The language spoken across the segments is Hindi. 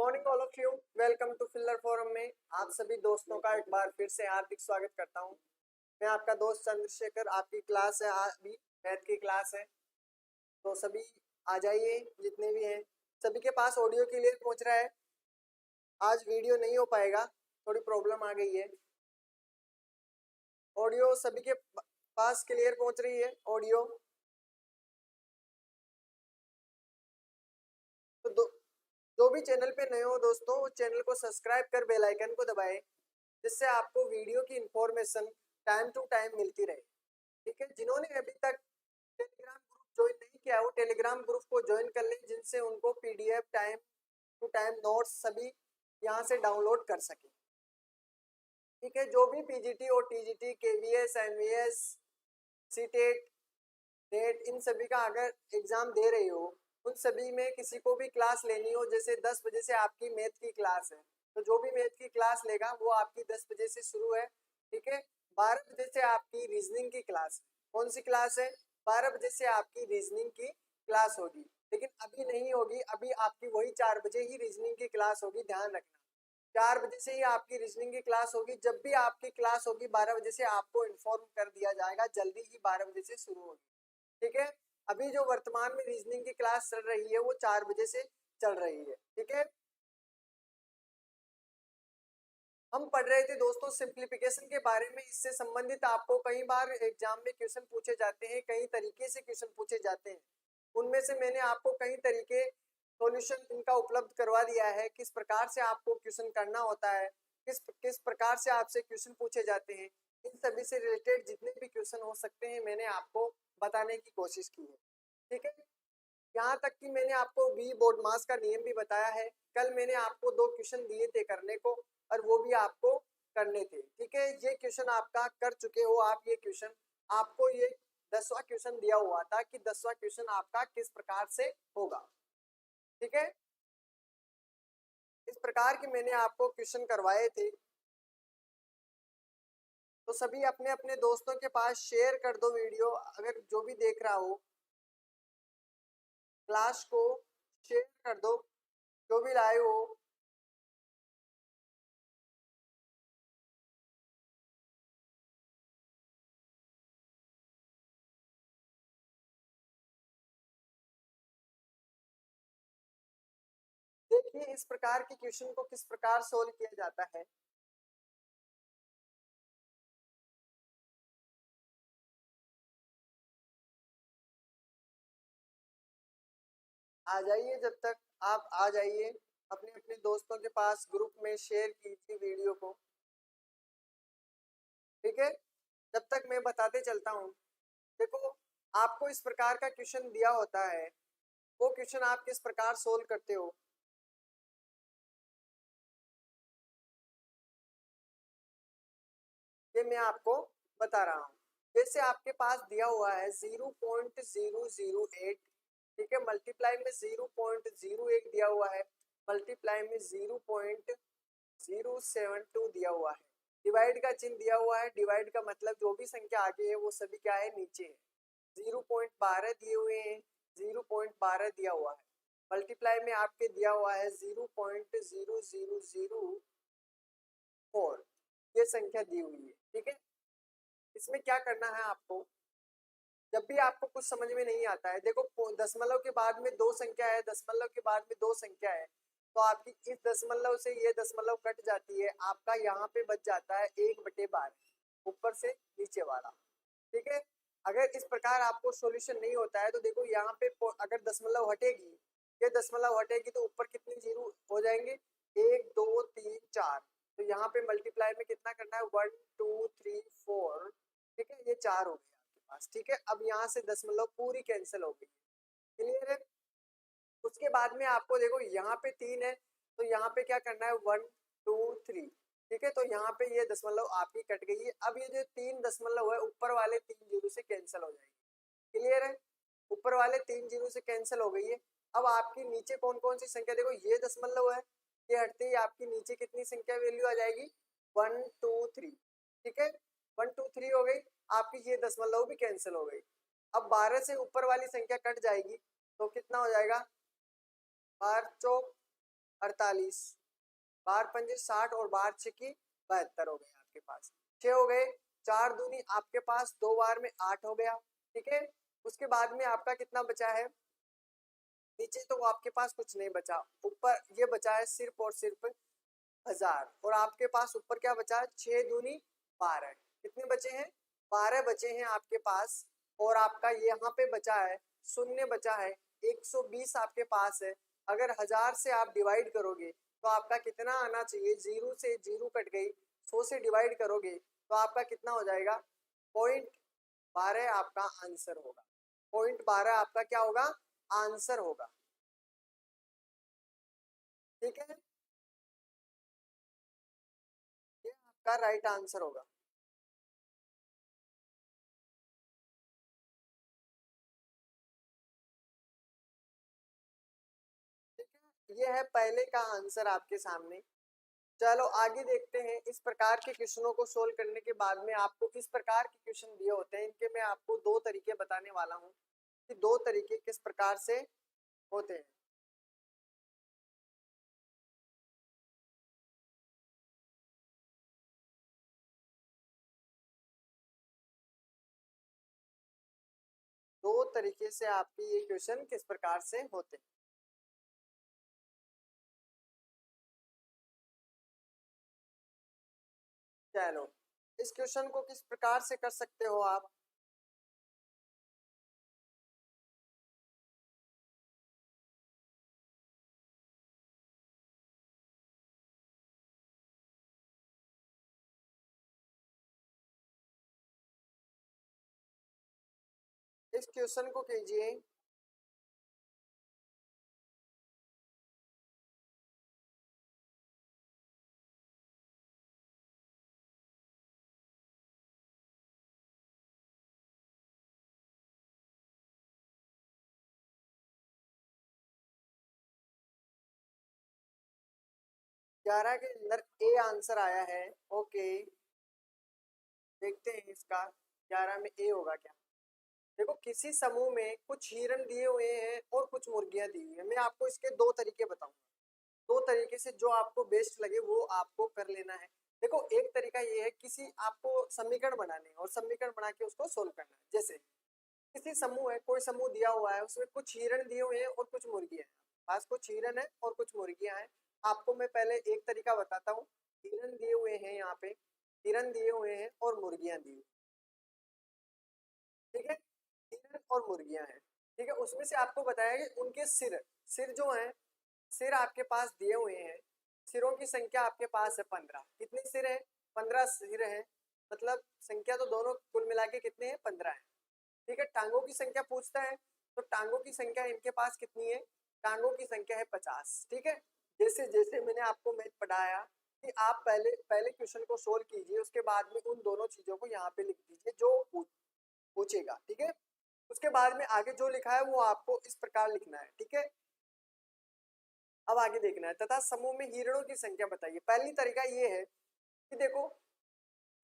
Morning all of you, welcome to filler forum में आप सभी दोस्तों का एक बार फिर से हार्दिक स्वागत करता हूं। मैं आपका दोस्त चंद्रशेखर। आपकी क्लास है, अभी मैथ की क्लास है, तो सभी आ जाइए जितने भी हैं। सभी के पास ऑडियो क्लियर पहुंच रहा है? आज वीडियो नहीं हो पाएगा, थोड़ी प्रॉब्लम आ गई है। ऑडियो सभी के पास क्लियर पहुंच रही है ऑडियो? तो जो भी चैनल पे नए हो दोस्तों, वो चैनल को सब्सक्राइब कर बेल आइकन को दबाएं, जिससे आपको वीडियो की इंफॉर्मेशन टाइम टू टाइम मिलती रहे। ठीक है, जिन्होंने अभी तक टेलीग्राम ग्रुप ज्वाइन नहीं किया वो टेलीग्राम ग्रुप को ज्वाइन कर लें, जिनसे उनको PDF time to time notes सभी यहाँ से डाउनलोड कर सकें। ठीक है, जो भी पीजीटी और TGT, KVS, MVS, CTET, NET, इन सभी का अगर एग्जाम दे रही हो, उन सभी में किसी को भी क्लास लेनी हो, जैसे 10 बजे से आपकी मैथ की क्लास है, तो जो भी मैथ की क्लास लेगा वो आपकी 10 बजे से शुरू है। ठीक है, 12 बजे से आपकी रीजनिंग की क्लास है। कौन सी क्लास है? 12 बजे से आपकी रीजनिंग की क्लास होगी, लेकिन अभी नहीं होगी, अभी आपकी वही 4 बजे ही रीजनिंग की क्लास होगी, ध्यान रखना। 4 बजे से ही आपकी रीजनिंग की क्लास होगी। जब भी आपकी क्लास होगी 12 बजे से आपको इन्फॉर्म कर दिया जाएगा, जल्दी ही 12 बजे से शुरू होगी। ठीक है, अभी जो वर्तमान में रीजनिंग की क्लास चल रही है वो 4 बजे से चल रही है। ठीक है, हम पढ़ रहे थे दोस्तों सिंप्लीफिकेशन के बारे में। इससे संबंधित आपको कई बार एग्जाम में क्वेश्चन पूछे जाते हैं, कई तरीके से क्वेश्चन पूछे जाते हैं। उनमें से मैंने आपको कई तरीके सॉल्यूशन इनका उपलब्ध करवा दिया है, किस प्रकार से आपको क्वेश्चन करना होता है, किस किस प्रकार से आपसे क्वेश्चन पूछे जाते हैं। इन सभी से रिलेटेड जितने भी क्वेश्चन हो सकते हैं मैंने आपको बताने की कोशिश की है। ठीक है, यहाँ तक कि मैंने आपको वी बोर्ड मास का नियम भी बताया है। कल मैंने आपको 2 क्वेश्चन दिए थे करने को, और वो भी आपको करने थे। ठीक है, ये क्वेश्चन आपका कर चुके हो आप। ये क्वेश्चन आपको, ये 10वां क्वेश्चन दिया हुआ था कि 10वां क्वेश्चन आपका किस प्रकार से होगा। ठीक है, इस प्रकार के मैंने आपको क्वेश्चन करवाए थे। तो सभी अपने अपने दोस्तों के पास शेयर कर दो वीडियो। अगर जो भी देख रहा हो क्लास को शेयर कर दो, जो भी लाए हो। देखिए इस प्रकार के क्वेश्चन को किस प्रकार सोल्व किया जाता है। आ जाइए, जब तक आप आ जाइए अपने अपने दोस्तों के पास ग्रुप में शेयर कीजिए वीडियो को। ठीक है, जब तक मैं बताते चलता हूँ। देखो, आपको इस प्रकार का क्वेश्चन दिया होता है, वो क्वेश्चन आप किस प्रकार सोल्व करते हो। ये मैं आपको बता रहा हूँ। जैसे आपके पास दिया हुआ है 0.008, ठीक है, मल्टीप्लाई में 0.01 दिया हुआ है, मल्टीप्लाई में 0.072 दिया हुआ है, डिवाइड का चिन्ह दिया हुआ है। डिवाइड का मतलब जो भी संख्या आगे है वो सभी क्या है, नीचे है। 0.12 दिए हुए हैं, 0.12 दिया हुआ है। मल्टीप्लाई में आपके दिया हुआ है 0.0004, ये संख्या दी हुई है। ठीक है, इसमें क्या करना है आपको, जब भी आपको कुछ समझ में नहीं आता है, देखो दशमलव के बाद में 2 संख्या है, दशमलव के बाद में 2 संख्या है, तो आपकी इस दशमलव से ये दशमलव कट जाती है, आपका यहाँ पे बच जाता है 1/12, ऊपर से नीचे वाला। ठीक है, अगर इस प्रकार आपको सॉल्यूशन नहीं होता है तो देखो यहाँ पे अगर दशमलव हटेगी, ये दशमलव हटेगी तो ऊपर कितने जीरो हो जाएंगे, 1 2 3 4। तो यहाँ पे मल्टीप्लाई में कितना करना है, 1 2 3 4। ठीक है, ये 4 हो गया आपके पास। ठीक है, अब यहाँ से दशमलव पूरी कैंसिल हो गई। क्लियर है? उसके बाद में आपको देखो यहाँ पे 3 है, तो यहाँ पे क्या करना है, 1 2 3। ठीक है, तो यहाँ पे ये दशमलव आपकी कट गई है। अब ये जो 3 दशमलव है ऊपर वाले 3 जीरो से कैंसिल हो जाएगी। क्लियर है? ऊपर वाले 3 जीरो से कैंसिल हो गई है। अब आपकी नीचे कौन कौन सी संख्या, देखो ये दशमलव है, ये हटते ही आपकी नीचे कितनी संख्या वैल्यू आ जाएगी, 1 2 3। ठीक है, 1 2 3 हो गई आपकी, ये दशमलव भी कैंसिल हो गई। अब 12 से ऊपर वाली संख्या कट जाएगी, तो कितना हो जाएगा, 12 चौक 48, बार पंजे 60 और बार छक्की 72 हो गए आपके पास। 6 हो गए, 4 दूनी आपके पास 2 बार में 8 हो गया, ठीक है। उसके बाद में आपका कितना बचा है, नीचे तो आपके पास कुछ नहीं बचा, ऊपर ये बचा है सिर्फ और सिर्फ 1000, और आपके पास ऊपर क्या बचा है, 6 दूनी 12, कितने बचे हैं, 12 बचे हैं आपके पास। और आपका यहाँ पे बचा है शून्य बचा है, 120 आपके पास है। अगर 1000 से आप डिवाइड करोगे तो आपका कितना आना चाहिए, 0 से 0 कट गई, 100 से डिवाइड करोगे तो आपका कितना हो जाएगा, 0.12 आपका आंसर होगा। 0.12 आपका क्या होगा, आंसर होगा, ठीक है। ये आपका राइट आंसर होगा। ठीक है, ये है पहले का आंसर आपके सामने। चलो आगे देखते हैं। इस प्रकार के क्वेश्चनों को सोल्व करने के बाद में आपको इस प्रकार के क्वेश्चन दिए होते हैं, इनके मैं आपको दो तरीके बताने वाला हूँ कि दो तरीके किस प्रकार से होते हैं। दो तरीके से आपके ये क्वेश्चन किस प्रकार से होते हैं। चलो इस क्वेश्चन को किस प्रकार से कर सकते हो आप, इस क्वेश्चन को कीजिए। 11 के अंदर ए आंसर आया है, ओके। देखते हैं इसका 11 में ए होगा क्या। देखो किसी समूह में कुछ हिरण दिए हुए हैं और कुछ मुर्गियां दी हुई है। मैं आपको इसके दो तरीके बताऊंगा, दो तरीके से जो आपको बेस्ट लगे वो आपको कर लेना है। देखो एक तरीका ये है, किसी आपको समीकरण बनाने हैं और समीकरण बना के उसको सोल्व करना है। जैसे किसी समूह है, कोई समूह दिया हुआ है, उसमें कुछ हिरण दिए हुए हैं और कुछ मुर्गियां हैं। पास कुछ हिरण है और कुछ मुर्गियां हैं। आपको मैं पहले एक तरीका बताता हूँ। हिरण दिए हुए हैं, यहाँ पे हिरण दिए हुए हैं और मुर्गियां दी हुई, ठीक है। हिरण और मुर्गियां हैं, ठीक है। उसमें से आपको बताया कि उनके सिर, सिर जो है, सिर आपके पास दिए हुए हैं। सिरों की संख्या आपके पास है 15। कितने सिर है, 15 सिर है। मतलब संख्या तो दोनों कुल मिला के कितने हैं, 15 है, ठीक है। टांगों की संख्या पूछता है, तो टांगों की संख्या इनके पास कितनी है, टांगों की संख्या है 50, ठीक है। जैसे जैसे मैंने आपको मैथ पढ़ाया कि आप पहले पहले क्वेश्चन को सोल्व कीजिए, उसके बाद में उन दोनों चीजों को यहाँ पे लिख दीजिए जो पूछेगा, ठीक है। उसके बाद में आगे जो लिखा है वो आपको इस प्रकार लिखना है, ठीक है। अब आगे देखना है, तथा समूह में हिरणों की संख्या बताइए। पहली तरीका ये है कि देखो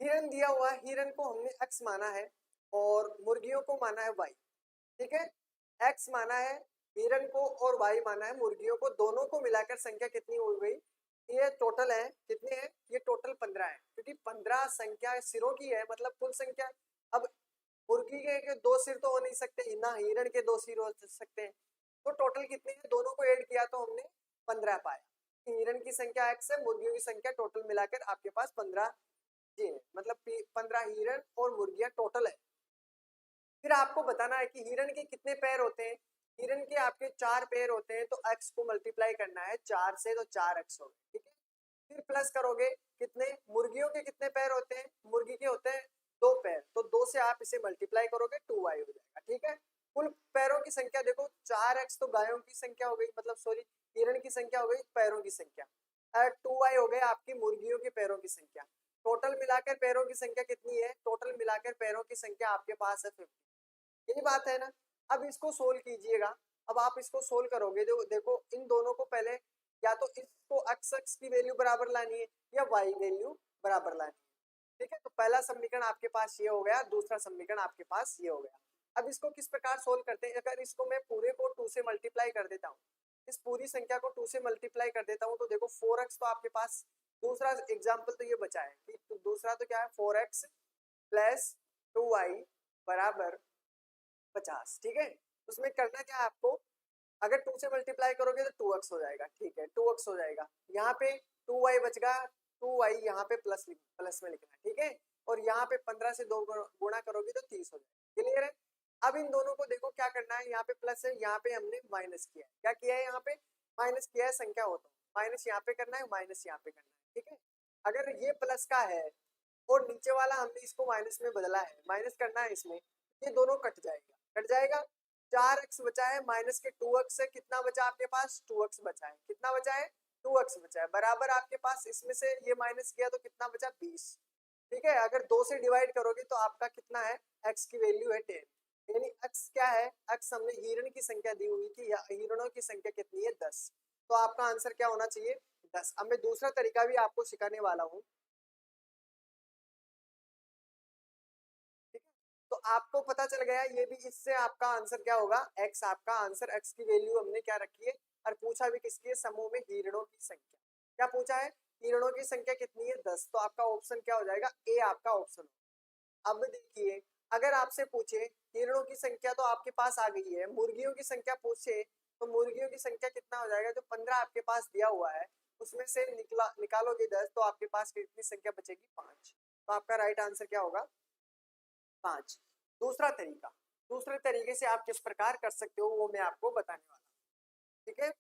हिरण दिया हुआ है, हिरण को हमने x माना है और मुर्गियों को माना है y, ठीक है। x माना है हिरण को और y माना है मुर्गियों को, दोनों को मिलाकर संख्या कितनी हो गई, ये टोटल है कितने हैं, ये टोटल 15 है, क्योंकि 15 संख्या सिरों की है, मतलब कुल संख्या। अब मुर्गी के दो सिर तो हो नहीं सकते ना, हिरण के दो सिर हो सकते हैं। तो टोटल कितने हैं, दोनों को ऐड किया तो हमने 15 पाया। हिरण की संख्या x है, मुर्गियों की संख्या टोटल मिलाकर आपके पास 15 जी है, मतलब 15 हिरण और मुर्गियां टोटल है। फिर आपको बताना है कि हिरण के कितने पैर होते हैं। हिरण के आपके 4 पैर होते हैं, तो x को मल्टीप्लाई करना है 4 से, तो 4x हो गए, ठीक है। फिर प्लस करोगे कितने, मुर्गियों के कितने पैर होते हैं, मुर्गी के होते हैं 2 पैर, तो 2 से आप इसे मल्टीप्लाई करोगे 2y हो जाएगा, ठीक है। कुल पैरों की संख्या देखो 4x तो गायों की संख्या हो गई, मतलब सॉरी हिरण की संख्या हो गई, पैरों की संख्या 2y हो गए आपकी मुर्गियों के पैरों की संख्या। टोटल मिलाकर पैरों की संख्या कितनी है, टोटल मिलाकर पैरों की संख्या आपके पास है 50। यही बात है ना। अब इसको सोल्व कीजिएगा। अब आप इसको सोल्व करोगे, जो देखो इन दोनों को पहले या तो इसको x की वैल्यू बराबर लानी है या y वैल्यू बराबर लानी है, ठीक है। तो पहला समीकरण आपके पास ये हो गया, दूसरा समीकरण आपके पास ये हो गया। अब इसको किस प्रकार सोल्व करते हैं, अगर इसको मैं पूरे को 2 से मल्टीप्लाई कर देता हूँ इस पूरी संख्या को 2 से मल्टीप्लाई कर देता हूँ तो देखो 4x तो आपके पास दूसरा एग्जाम्पल तो ये बचा है कि तो दूसरा तो क्या है 4x प्लस 2y बराबर 50। ठीक है, उसमें करना क्या है आपको, अगर 2 से मल्टीप्लाई करोगे तो 2x हो जाएगा। ठीक है, 2x हो जाएगा, यहाँ पे 2y बच गया, 2y यहाँ पे प्लस में लिखना है। ठीक है, और यहाँ पे 15 से 2 गुणा करोगे तो 30 हो जाएगा। क्लियर है? अब इन दोनों को देखो क्या करना है, यहाँ पे प्लस है, यहाँ पे हमने माइनस किया है। क्या किया है, यहाँ पे माइनस किया है, संख्या हो तो माइनस यहाँ पे करना है, माइनस यहाँ पे करना है। ठीक है, अगर ये प्लस का है और नीचे वाला हमने इसको माइनस में बदला है, माइनस करना है इसमें, ये दोनों कट जाएगा, कट जाएगा। 4x बचा है, माइनस के 2x से कितना बचा आपके पास, 2x बचा है। कितना बचा है, 2x बचा है, बराबर आपके पास इसमें से ये माइनस किया तो कितना बचा, 20। ठीक है, अगर 2 से डिवाइड करोगे तो आपका कितना है, x की वैल्यू है 10, यानी x क्या है, x हमने हिरण की संख्या दी हुई थी, या हिरणों की संख्या कितनी है, 10। तो आपका आंसर क्या होना चाहिए, 10। अब मैं दूसरा तरीका भी आपको सिखाने वाला हूँ। तो आपको पता चल गया ये भी, इससे आपका आंसर क्या होगा, x। आपका आंसर x की वैल्यू हमने क्या रखी है, और पूछा भी किसकी है, समूह में हिरणों की संख्या। क्या पूछा है, हिरणों की संख्या कितनी है, 10। तो आपका ऑप्शन क्या हो जाएगा, ए आपका ऑप्शन। अब देखिए, अगर आपसे पूछे हिरणों की संख्या तो आपके पास आ गई है, मुर्गियों की संख्या पूछे तो मुर्गियों की संख्या कितना हो जाएगा, जो 15 आपके पास दिया हुआ है उसमें से निकालोगे 10 तो आपके पास कितनी संख्या बचेगी, 5। तो आपका राइट आंसर क्या होगा, 5। दूसरा तरीका, दूसरे तरीके से आप किस प्रकार कर सकते हो वो मैं आपको बताने वाला हूँ। ठीक है,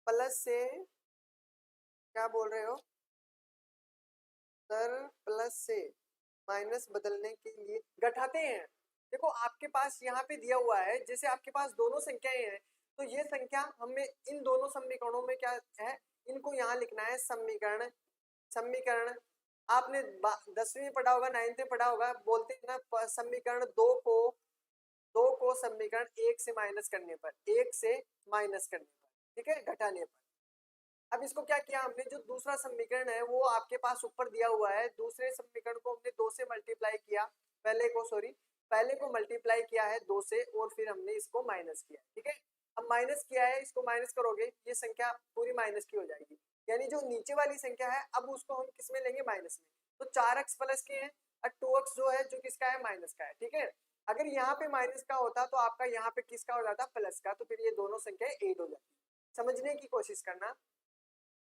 प्लस से क्या बोल रहे हो सर, प्लस से माइनस बदलने के लिए घटाते हैं। देखो आपके पास यहाँ पे दिया हुआ है, जैसे आपके पास दोनों संख्याएं हैं तो ये संख्या हमें इन दोनों समीकरणों में क्या है, इनको यहाँ लिखना है समीकरण। समीकरण आपने 10वीं में पढ़ा होगा, 9th में पढ़ा होगा, बोलते हैं ना समीकरण दो को समीकरण एक से माइनस करने पर, एक से माइनस करने पर, ठीक है, घटाने पर। अब इसको क्या किया हमने, जो दूसरा समीकरण है वो आपके पास ऊपर दिया हुआ है, दूसरे समीकरण को हमने 2 से मल्टीप्लाई किया, पहले को मल्टीप्लाई किया है 2 से, और फिर हमने इसको माइनस किया। ठीक है, अब माइनस किया है, इसको माइनस करोगे ये संख्या पूरी माइनस की हो जाएगी, यानी जो नीचे वाली संख्या है अब उसको हम किस में लेंगे, माइनस में। तो 4x प्लस के हैं और 2x जो है जो किसका है, माइनस का है। ठीक है, अगर यहाँ पे माइनस का होता तो आपका यहाँ पे किसका हो जाता, प्लस का, तो फिर ये दोनों संख्याएं ऐड हो जाती। समझने की कोशिश करना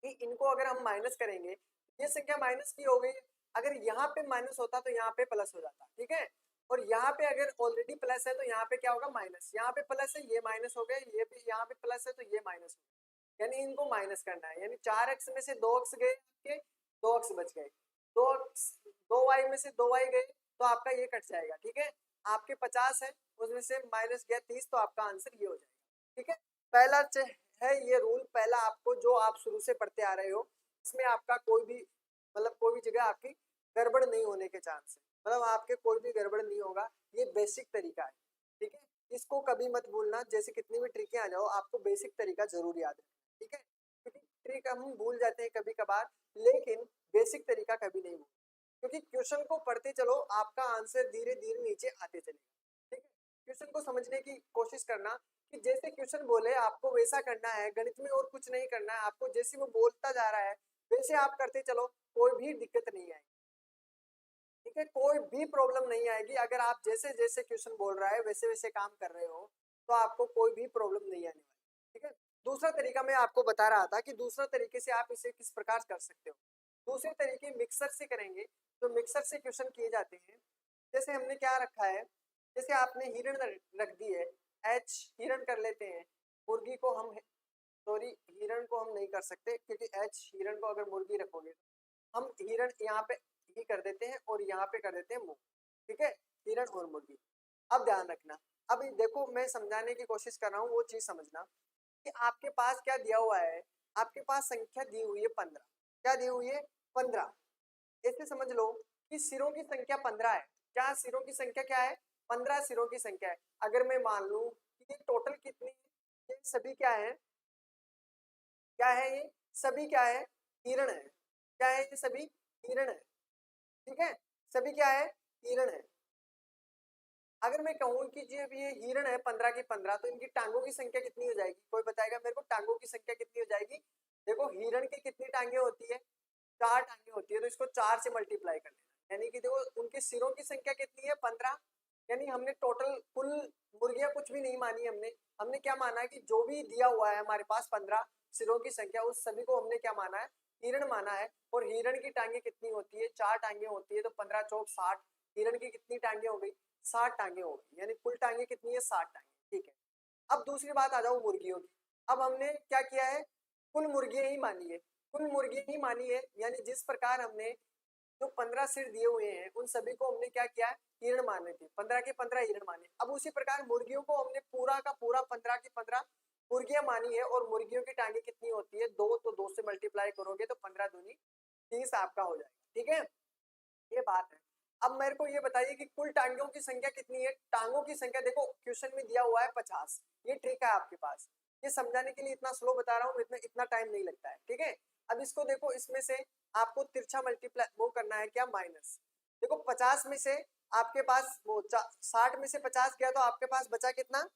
कि इनको अगर हम माइनस करेंगे, ये संख्या माइनस की हो गई, अगर यहाँ पे माइनस होता तो यहाँ पे प्लस हो जाता। ठीक है, और यहाँ पे अगर ऑलरेडी प्लस है तो यहाँ पे क्या होगा, माइनस। यहाँ पे प्लस है, ये माइनस हो गए, ये भी यहाँ पे प्लस है तो ये माइनस हो गए, यानी इनको माइनस करना है। यानी 4x में से 2x गए आपके, 2x बच गए, 2x 2y में से 2y गए तो आपका ये कट जाएगा। ठीक है, आपके 50 है उसमें से माइनस गया 30, तो आपका आंसर ये हो जाएगा। ठीक है, पहला है ये रूल, पहला आपको जो आप शुरू से पढ़ते आ रहे हो, इसमें आपका कोई भी मतलब कोई भी जगह आपकी गड़बड़ नहीं होने के चांस है, मतलब आपके कोई भी गड़बड़ नहीं होगा। ये बेसिक तरीका है। ठीक है, इसको कभी मत भूलना, जैसे कितनी भी ट्रिकें आ जाओ आपको बेसिक तरीका जरूर याद है। ठीक है, क्योंकि ट्रिक हम भूल जाते हैं कभी कभार, लेकिन बेसिक तरीका कभी नहीं भूल, क्योंकि क्वेश्चन को पढ़ते चलो आपका आंसर धीरे धीरे नीचे आते चलेगा। ठीक है, क्वेश्चन को समझने की कोशिश करना कि जैसे क्वेश्चन बोले आपको वैसा करना है, गणित में और कुछ नहीं करना है आपको, जैसे वो बोलता जा रहा है वैसे आप करते चलो, कोई भी दिक्कत नहीं आएगी। ठीक है, कोई भी प्रॉब्लम नहीं आएगी, अगर आप जैसे जैसे क्वेश्चन बोल रहा है वैसे वैसे काम कर रहे हो तो आपको कोई भी प्रॉब्लम नहीं आने वाली। ठीक है, दूसरा तरीका मैं आपको बता रहा था कि दूसरा तरीके से आप इसे किस प्रकार कर सकते हो। दूसरे तरीके मिक्सर से करेंगे, तो मिक्सर से क्वेश्चन किए जाते हैं। जैसे हमने क्या रखा है, जैसे आपने हिरण रख दी है, एच हिरण कर लेते हैं, मुर्गी को हम, सॉरी हिरण को हम नहीं कर सकते क्योंकि एच हिरण को अगर मुर्गी रखोगे हम हिरण यहाँ पे ही कर देते हैं और यहाँ पे कर देते हैं मुंह। ठीक है, हिरण और मुर्गी। अब ध्यान रखना, अब देखो मैं समझाने की कोशिश कर रहा हूँ, वो चीज समझना कि आपके पास क्या दिया हुआ है, आपके पास संख्या दी हुई है 15। क्या दी हुई है, 15। ऐसे समझ लो कि सिरों की संख्या 15 है। क्या सिरों की संख्या क्या है, 15 सिरों की संख्या है। अगर मैं मान लूं कि ये टोटल कितनी है, ये सभी क्या है, क्या है ये सभी क्या है, हिरण है। क्या है ये सभी, हिरण है। ठीक है, सभी क्या है, हिरण है। अगर मैं कहूँ कि जी अब ये हिरण है 15 की 15, तो इनकी टांगों की संख्या कितनी हो जाएगी? कोई बताएगा मेरे को टांगों की संख्या कितनी हो जाएगी? देखो हिरण की कितनी टांगे होती है? 4 टांगे होती है, तो इसको 4 से मल्टीप्लाई कर लेना, यानी कि देखो उनके सिरों की संख्या कितनी है? 15। यानी हमने टोटल कुल मुर्गियां कुछ भी नहीं मानी, हमने हमने क्या माना है कि जो भी दिया हुआ है हमारे पास 15 सिरों की संख्या, उस सभी को हमने क्या माना है? हिरण माना है। और हिरण की टांगे कितनी होती है? 4 टांगे होती है, तो 15 चौक 60। हिरण की कितनी टांगे हो गई? 60 टांगे हो गई, यानी कुल टांगे कितनी है? 60 टांगे। ठीक है, अब दूसरी बात आ जाओ मुर्गियों की। अब हमने क्या किया है? कुल मुर्गियां ही मानी है, कुल मुर्गियां ही मानी है, यानी जिस प्रकार हमने जो 15 सिर दिए हुए हैं उन सभी को हमने क्या किया? हिरण माने थे, 15 के 15 हिरण माने। अब उसी प्रकार मुर्गियों को हमने पूरा का पूरा 15 की 15 मुर्गियां मानी है, और मुर्गियों की टांगे कितनी होती है? 2, तो 2 से मल्टीप्लाई करोगे तो 15 दूनी 30 आपका हो जाएगा। ठीक है, ये बात है। अब मेरे को ये बताइए कि कुल टांगों की संख्या कितनी है? टांगों की संख्या देखो क्वेश्चन में दिया हुआ है 50। ये ट्रिक है आपके पास, ये समझाने के लिए इतना स्लो बता रहा हूँ, इतना इतना टाइम नहीं लगता है। ठीक है, अब इसको देखो, इसमें से आपको तिरछा मल्टीप्लाई वो करना है क्या? माइनस। देखो 50 में से आपके पास वो 60 में से 50 गया तो आपके पास बचा कितना?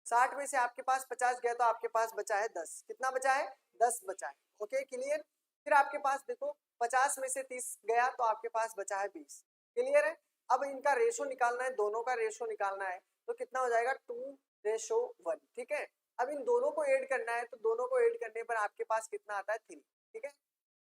60 में से आपके पास 50 गया तो आपके पास बचा है 10। कितना बचा है? 10 बचा है। Okay, clear. फिर आपके पास देखो 50 में से 30 गया तो आपके पास बचा है 20। क्लियर है। अब इनका रेशो निकालना है, दोनों का रेशो निकालना है, तो कितना हो जाएगा? 2:1। ठीक है, अब इन दोनों को ऐड करना है, तो दोनों को ऐड करने पर आपके पास कितना आता है? 3। ठीक है,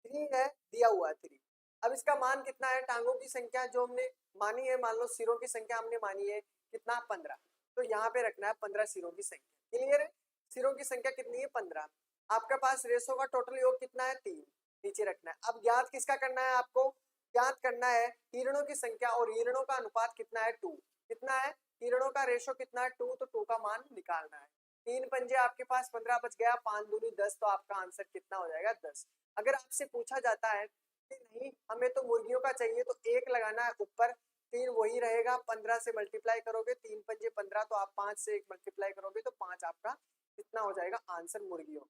3 है, दिया हुआ है 3। अब इसका मान कितना है? टांगों की संख्या जो हमने मानी है, मान लो सिरों की संख्या हमने मानी है कितना? 15। तो यहाँ पे रखना है 15 सिरों की संख्या। क्लियर है, सिरों की संख्या कितनी है? 15। आपके पास रेशो का टोटल योग कितना है? 3। नीचे रखना है। अब ज्ञात किसका करना है आपको? ज्ञात करना है हिरणों की संख्या, और हिरणों का अनुपात कितना है? 2। कितना है? हिरणों का रेशो कितना है? 2, तो 2 का मान निकालना है। 3 पंजे आपके पास 15 बच गया, 5 दूनी 10, तो आपका आंसर कितना हो जाएगा? 10। अगर आपसे पूछा जाता है कि नहीं हमें तो मुर्गियों का चाहिए, तो 1 लगाना है ऊपर, 3 वही रहेगा, 15 से मल्टीप्लाई करोगे, 3 पंजे 15, तो आप 5 से 1 मल्टीप्लाई करोगे तो 5 आपका कितना हो जाएगा? आंसर मुर्गियों।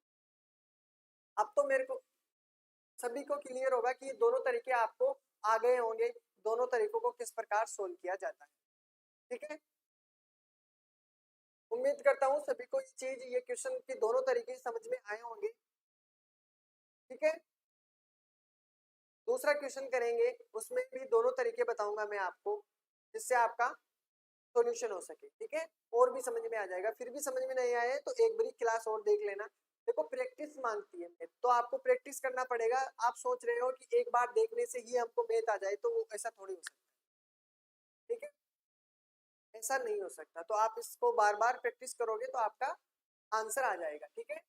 अब तो मेरे को सभी को क्लियर होगा कि ये दोनों तरीके आपको आ गए होंगे, दोनों तरीकों को किस प्रकार सोल्व किया जाता है। ठीक है, उम्मीद करता हूँ सभी को ये चीज, ये क्वेश्चन के दोनों तरीके समझ में आए होंगे। ठीक है, दूसरा क्वेश्चन करेंगे, उसमें भी दोनों तरीके बताऊंगा मैं आपको, जिससे आपका सॉल्यूशन हो सके। ठीक है, और भी समझ में आ जाएगा। फिर भी समझ में नहीं आए तो एक बारी क्लास और देख लेना। देखो प्रैक्टिस मांगती है मैथ, तो आपको प्रैक्टिस करना पड़ेगा। आप सोच रहे हो कि एक बार देखने से ही हमको मैथ आ जाए, तो वो ऐसा थोड़ी हो सकता है। ठीक है, ऐसा नहीं हो सकता, तो आप इसको बार बार प्रैक्टिस करोगे तो आपका आंसर आ जाएगा। ठीक है,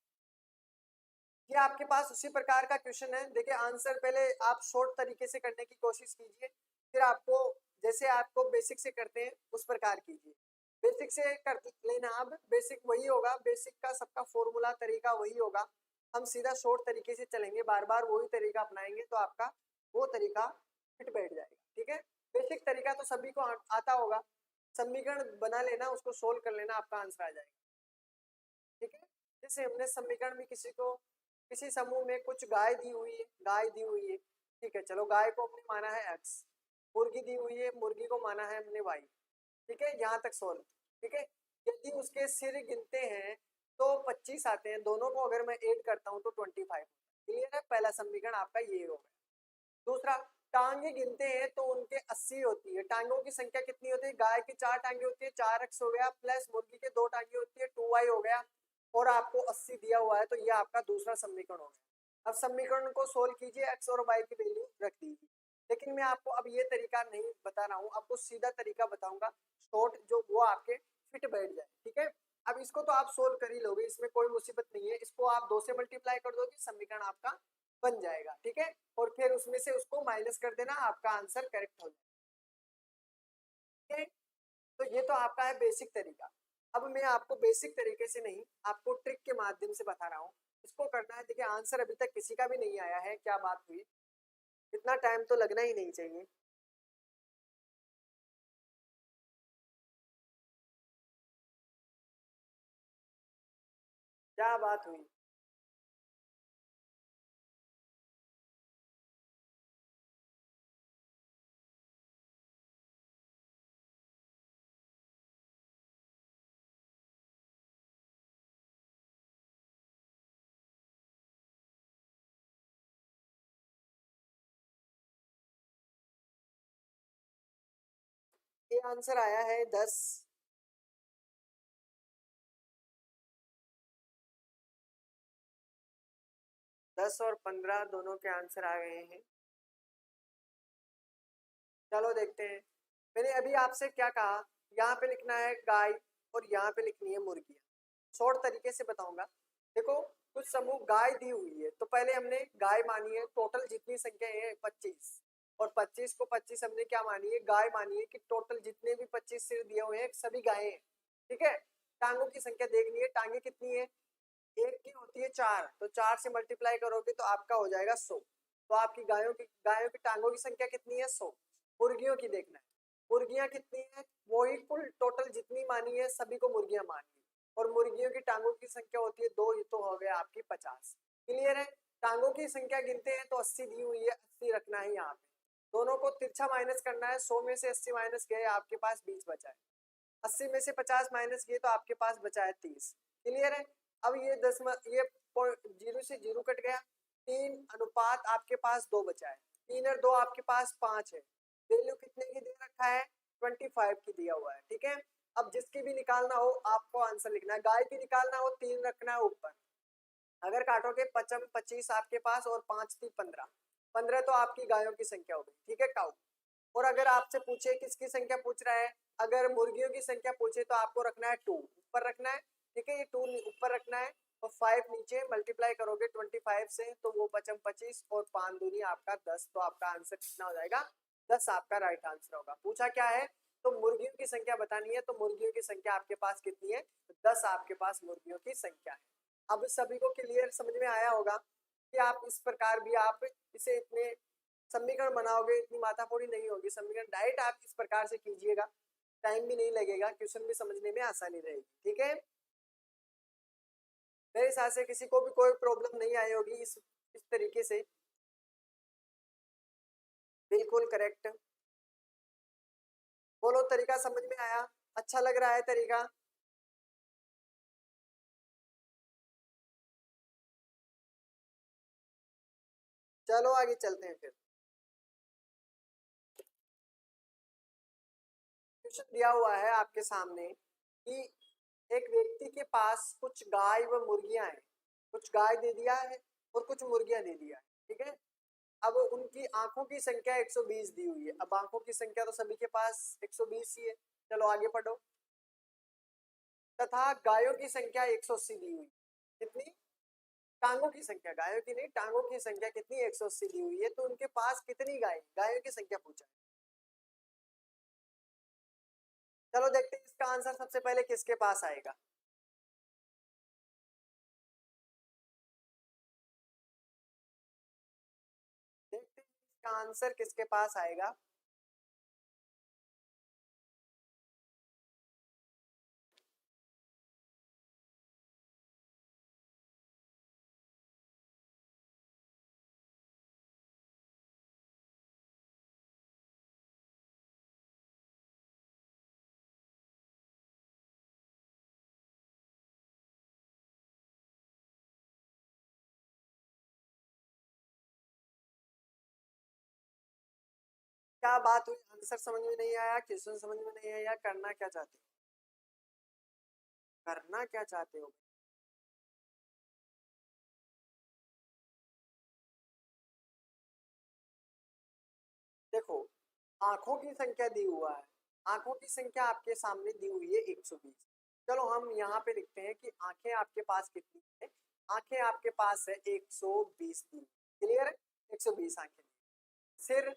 ये आपके पास उसी प्रकार का क्वेश्चन है। देखिए आंसर पहले आप शॉर्ट तरीके से करने की कोशिश कीजिए, फिर आपको जैसे आपको बेसिक से करते हैं उस प्रकार कीजिए। बेसिक से कर लेना, अब बेसिक वही होगा, बेसिक का सबका फॉर्मूला तरीका वही होगा। हम सीधा शॉर्ट तरीके से चलेंगे, बार बार वही तरीका अपनाएंगे, तो आपका वो तरीका फिट बैठ जाएगा। ठीक है, बेसिक तरीका तो सभी को आता होगा, समीकरण बना लेना, उसको सोल्व कर लेना, आपका आंसर आ जाएगा। ठीक है, जैसे हमने समीकरण में किसी को, किसी समूह में कुछ गाय दी हुई है, गाय दी हुई है। ठीक है, चलो गाय को हमने माना है x, मुर्गी दी हुई है, मुर्गी को माना है हमने y। ठीक है, यहाँ तक सोल्व। ठीक है, यदि उसके सिर गिनते हैं तो 25 आते हैं, दोनों को अगर मैं ऐड करता हूँ तो 25। क्लियर है, पहला समीकरण आपका ये हो गया। दूसरा, टांगे गिनते हैं तो उनके 80 होती है। टांगों की संख्या कितनी होती है? गाय की 4 टांगे होती है, 4x हो गया, प्लस मुर्गी के 2 टांगे होती है, 2y हो गया, और आपको 80 दिया हुआ है, तो ये आपका दूसरा समीकरण हो गया। अब समीकरण को सोल्व कीजिए, x और y की वैल्यू रख दीजिए। लेकिन मैं आपको अब ये तरीका नहीं बता रहा हूँ, आपको सीधा तरीका बताऊंगा शॉर्ट, जो वो आपके फिट बैठ जाए। ठीक है, अब इसको तो आप सोल्व कर ही लोगे, इसमें कोई मुसीबत नहीं है। इसको आप 2 से मल्टीप्लाई कर दोगे, समीकरण आपका बन जाएगा। ठीक है, और फिर उसमें से उसको माइनस कर देना, आपका आंसर करेक्ट हो जाएगा। तो ये तो आपका है बेसिक तरीका। अब मैं आपको बेसिक तरीके से नहीं, आपको ट्रिक के माध्यम से बता रहा हूँ। इसको करना है। देखिए आंसर अभी तक किसी का भी नहीं आया है, क्या बात हुई? इतना टाइम तो लगना ही नहीं चाहिए। क्या बात हुई? ये आंसर आया है 10। 10 और 15 दोनों के आंसर आ गए हैं। चलो देखते हैं। मैंने अभी आपसे क्या कहा, यहाँ पे लिखना है गाय और यहाँ पे लिखनी है मुर्गियाँ। शॉर्ट तरीके से बताऊंगा। देखो कुछ समूह गाय दी हुई है तो पहले हमने गाय मानी है, टोटल जितनी संख्या है 25, और 25 को 25 हमने क्या मानी है, गाय मानी है, कि टोटल जितने भी 25 सिर दिए हुए हैं सभी गायें हैं। ठीक है। टांगों की संख्या देखनी है, टांगे कितनी है, एक की होती है 4, तो 4 से मल्टीप्लाई करोगे तो आपका हो जाएगा 100। तो आपकी गायों की टांगों की संख्या कितनी है, 100। मुर्गियों की देखना है, मुर्गियां कितनी है, वही कुल टोटल जितनी मानी है सभी को मुर्गियां मानी है, और मुर्गियों की टांगों की संख्या होती है 2, ये तो हो गया आपकी 50। क्लियर है। टांगों की संख्या गिनते हैं तो 80 दी हुई है, 80 रखना है यहाँ पे। दोनों को तिरछा माइनस करना है, 100 में से 80 माइनस गए आपके पास 20 बचा है, 80 में से 50 माइनस किए तो आपके पास बचा है 30। क्लियर है। अब ये 10 ये 0 से 0 कट गया, 3 अनुपात आपके पास 2 बचा है, 3 और 2 आपके पास 5 है। वैल्यू कितने की दे रखा है, 25 की दिया हुआ है। ठीक है। अब जिसकी भी निकालना हो आपको आंसर लिखना है, गाय की निकालना हो 3 रखना है ऊपर, अगर काटोगे 25 आपके पास और 5 थी 15, 15 तो आपकी गायों की संख्या हो गई। ठीक है, काउ। और अगर आपसे पूछे किसकी संख्या पूछ रहा है, अगर मुर्गियों की संख्या पूछे तो आपको रखना है 2 ऊपर रखना है। ठीक है, ये 2 ऊपर रखना है और 5 नीचे, मल्टीप्लाई करोगे 25 से तो वो 25 और 5 दूनी आपका 10, तो आपका आंसर कितना हो जाएगा, 10 आपका राइट आंसर होगा। पूछा क्या है, तो मुर्गियों की संख्या बतानी है, तो मुर्गियों की संख्या आपके पास कितनी है, 10 आपके पास मुर्गियों की संख्या है। अब सभी को क्लियर समझ में आया होगा कि आप इस प्रकार भी आप इसे इतने समीकरण बनाओगे, इतनी माथापोड़ी नहीं होगी, समीकरण डायरेक्ट आप इस प्रकार से कीजिएगा, टाइम भी नहीं लगेगा, क्वेश्चन भी समझने में आसानी रहेगी। ठीक है, मेरे हिसाब से किसी को भी कोई प्रॉब्लम नहीं आई होगी इस तरीके से। बिल्कुल करेक्ट। बोलो, तरीका समझ में आया, अच्छा लग रहा है तरीका। चलो आगे चलते हैं फिर। क्वेश्चन दिया हुआ है आपके सामने कि एक व्यक्ति के पास कुछ गाय व मुर्गियां हैं, कुछ गाय दे दिया है और कुछ मुर्गियां दे दिया है। ठीक है। अब उनकी आंखों की संख्या 120 दी हुई है। अब आंखों की संख्या तो सभी के पास 120 ही है। चलो आगे पढ़ो। तथा गायों की संख्या 180 दी हुई। कितनी, टांगों की संख्या, गायों की नहीं, टांगों की संख्या कितनी, 180 दी हुई है। तो उनके पास कितनी गाय, गायों की संख्या पूछा है। चलो देखते हैं इसका आंसर सबसे पहले किसके पास आएगा। देखते हैं इसका आंसर किसके पास आएगा। क्या बात हुई, आंसर समझ में नहीं आया, क्वेश्चन समझ में नहीं आया, करना क्या चाहते हो, करना क्या चाहते हो। देखो, आंखों की संख्या दी हुआ है, आंखों की संख्या आपके सामने दी हुई है 120। चलो हम यहाँ पे लिखते हैं कि आंखें आपके पास कितनी है, आंखें आपके पास है 120 दी। क्लियर है, 120 आंखें। सिर,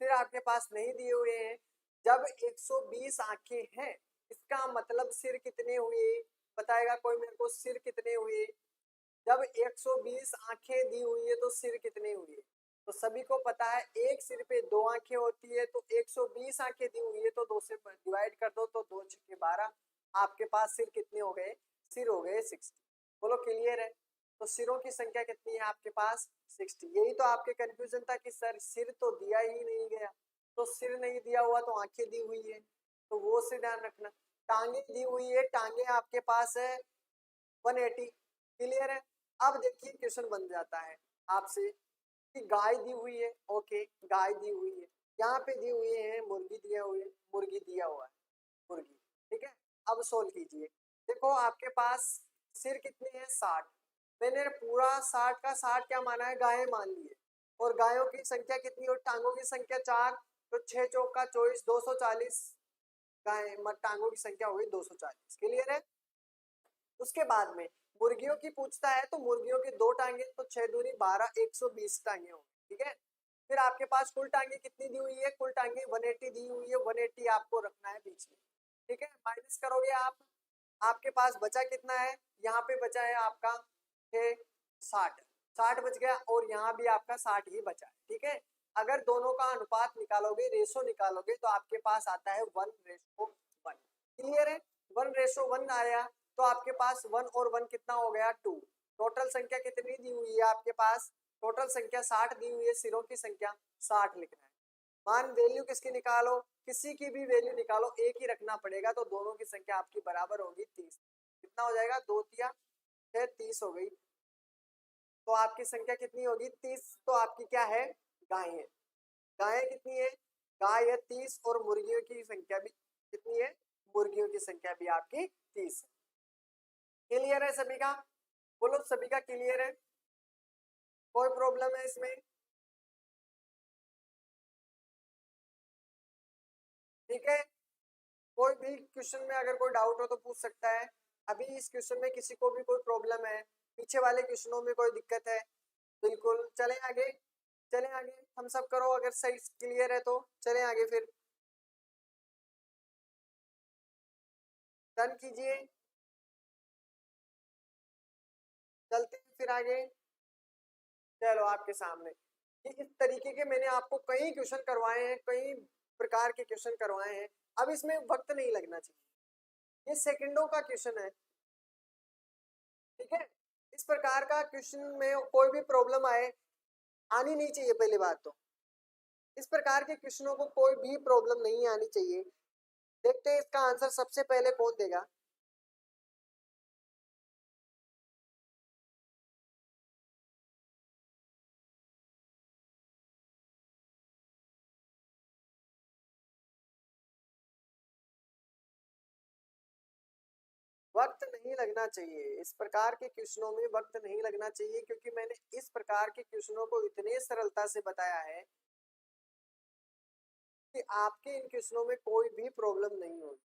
सिर आपके पास नहीं दिए हुए हैं। जब 120 आंखें हैं इसका मतलब सिर कितने हुए, बताएगा कोई मेरे को, सिर कितने हुए। जब 120 आंखें दी हुई है तो सिर कितने हुए, तो सभी को पता है एक सिर पे 2 आंखें होती है, तो 120 आंखें दी हुई है तो 2 से डिवाइड कर दो तो 2 छक्के 12, आपके पास सिर कितने हो गए, सिर हो गए 60। बोलो क्लियर है। तो सिरों की संख्या कितनी है आपके पास, 60। यही तो आपके कंफ्यूजन था कि सर सिर तो दिया ही नहीं गया, तो सिर नहीं दिया हुआ तो आंखें दी हुई है, तो वो से ध्यान रखना। टांगे दी हुई है, टांगे आपके पास है 180। क्लियर है। अब देखिए क्वेश्चन बन जाता है आपसे कि गाय दी हुई है, ओके गाय दी हुई है, यहाँ पे दी हुई है मुर्गी, दिया हुई है मुर्गी, दिया हुआ है मुर्गी, ठीक है। अब सोल्व कीजिए। देखो आपके पास सिर कितने हैं, 60। मैंने पूरा 60 का 60 क्या माना है, गायें मान लिए, और गायों की संख्या कितनी और टांगों की संख्या 4, तो 6 चौका 24, 240 गायें, टांगों की संख्या हुई 240। क्लियर है। उसके बाद में मुर्गियों की पूछता है, तो मुर्गियों की 2 टांगे, तो 6 दूनी 12, 120 टांगे होंगे, ठीक है। फिर आपके पास कुल टांगे कितनी दी हुई है, कुल टांगे 180 दी हुई है, 180 आपको रखना है बीच में, ठीक है। माइनस करोगे आप, आपके पास बचा कितना है, यहाँ पे बचा है आपका 60, 60 बच गया, और यहाँ भी आपका 60 ही बचा है, ठीक है। अगर दोनों का अनुपात निकालोगे, रेशो निकालोगे, तो आपके पास आता है 1:1। क्लियर है। 1:1 आया, तो आपके पास 1 और 1 कितना हो गया, 2। टोटल संख्या कितनी दी हुई है आपके पास, टोटल संख्या 60 दी हुई है, सिरों की संख्या 60 लिखना है। मान वैल्यू किसकी निकालो, किसी की भी वैल्यू निकालो, एक ही रखना पड़ेगा, तो दोनों की संख्या आपकी बराबर होगी 30। कितना हो जाएगा, 2 तिया 6, 30 हो गई, तो आपकी संख्या कितनी होगी, 30। तो आपकी क्या है, गाय है। गाय कितनी है, गाय है 30, और मुर्गियों की संख्या भी कितनी है, मुर्गियों की संख्या भी आपकी 30 है। क्लियर है सभी का, बोलो सभी का क्लियर है, कोई प्रॉब्लम है इसमें, ठीक है। कोई भी क्वेश्चन में अगर कोई डाउट हो तो पूछ सकता है। अभी इस क्वेश्चन में किसी को भी कोई प्रॉब्लम है, पीछे वाले क्वेश्चनों में कोई दिक्कत है, बिल्कुल चले आगे, चले आगे, हम सब करो, अगर सही क्लियर है तो चले आगे, फिर डन कीजिए, चलते हैं फिर आगे। चलो आपके सामने कि इस तरीके के मैंने आपको कई क्वेश्चन करवाए हैं, कई प्रकार के क्वेश्चन करवाए हैं। अब इसमें वक्त नहीं लगना चाहिए, ये सेकंडों का क्वेश्चन है, ठीक है। इस प्रकार का क्वेश्चन में कोई भी प्रॉब्लम आए, आनी नहीं चाहिए पहली बात तो। इस प्रकार के क्वेश्चनों को कोई भी प्रॉब्लम नहीं आनी चाहिए। देखते हैं इसका आंसर सबसे पहले कौन देगा। 'वक्त नहीं लगना चाहिए', इस प्रकार के क्वेश्चनों में वक्त नहीं लगना चाहिए, क्योंकि मैंने इस प्रकार के क्वेश्चनों को इतने सरलता से बताया है कि आपके इन क्वेश्चनों में कोई भी प्रॉब्लम नहीं होगी।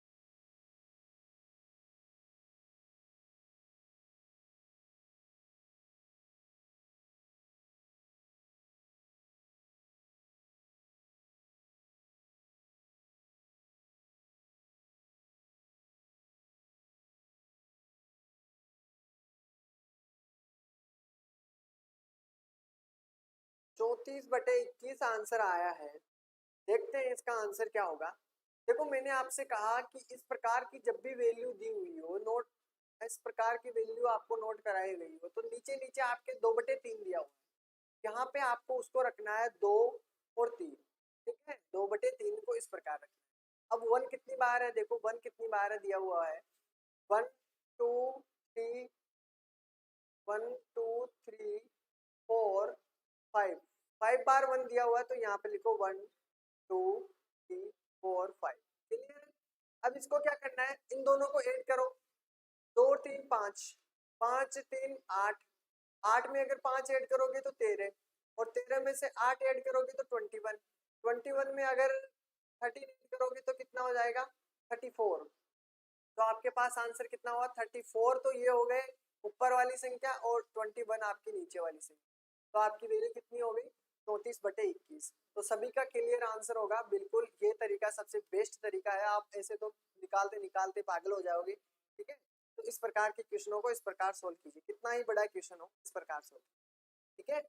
चौंतीस बटे 21 आंसर आया है। देखते हैं इसका आंसर क्या होगा। देखो मैंने आपसे कहा कि इस प्रकार की जब भी वैल्यू दी हुई हो, नोट इस प्रकार की वैल्यू आपको नोट कराई गई हो, तो नीचे नीचे आपके 2/3 दिया हुआ है, यहाँ पे आपको उसको रखना है 2 और 3, ठीक है। 2/3 को इस प्रकार रखना है। अब 1 कितनी बार है, देखो 1 कितनी बार है दिया हुआ है, 1 2 3, 1 2 3 4 5, 5 बार 1 दिया हुआ है, तो यहाँ पे लिखो 1 2 3 4 5। क्लियर है। अब इसको क्या करना है, इन दोनों को ऐड करो, 2 3 5, 5 3 8, 8 में अगर 5 ऐड करोगे तो 13, और 13 में से 8 ऐड करोगे तो 21, 21 में अगर 13 ऐड करोगे तो कितना हो जाएगा, 34। तो आपके पास आंसर कितना हुआ, 34। तो ये हो गए ऊपर वाली संख्या, और 21 आपकी नीचे वाली संख्या, तो आपकी वैल्यू कितनी हो गई, 34/21। तो सभी का क्लियर आंसर होगा, बिल्कुल ये तरीका सबसे बेस्ट तरीका है। आप ऐसे तो निकालते निकालते पागल हो जाओगे, ठीक है। तो इस प्रकार के क्वेश्चनों को इस प्रकार सोल्व कीजिए, कितना ही बड़ा क्वेश्चन हो इस प्रकार सोल्व, ठीक है।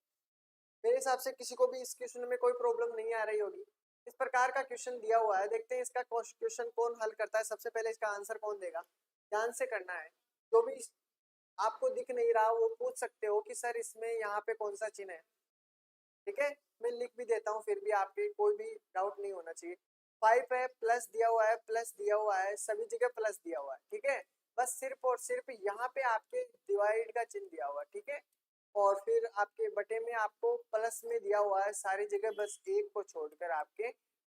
मेरे हिसाब से किसी को भी इस क्वेश्चन में कोई प्रॉब्लम नहीं आ रही होगी। इस प्रकार का क्वेश्चन दिया हुआ है, देखते हैं इसका क्वेश्चन कौन हल करता है, सबसे पहले इसका आंसर कौन देगा, ध्यान से करना है। जो भी आपको दिख नहीं रहा वो पूछ सकते हो कि सर इसमें यहाँ पे कौन सा चिन्ह है, ठीक है। मैं लिख भी देता हूँ, फिर भी आपके कोई भी डाउट नहीं होना चाहिए। 5 है, प्लस दिया हुआ है, प्लस दिया हुआ है, सभी जगह प्लस दिया हुआ है, ठीक है। बस सिर्फ और सिर्फ यहाँ पे आपके डिवाइड का चिन्ह दिया हुआ है, ठीक है। और फिर आपके बटे में आपको प्लस में दिया हुआ है सारी जगह, बस एक को छोड़कर आपके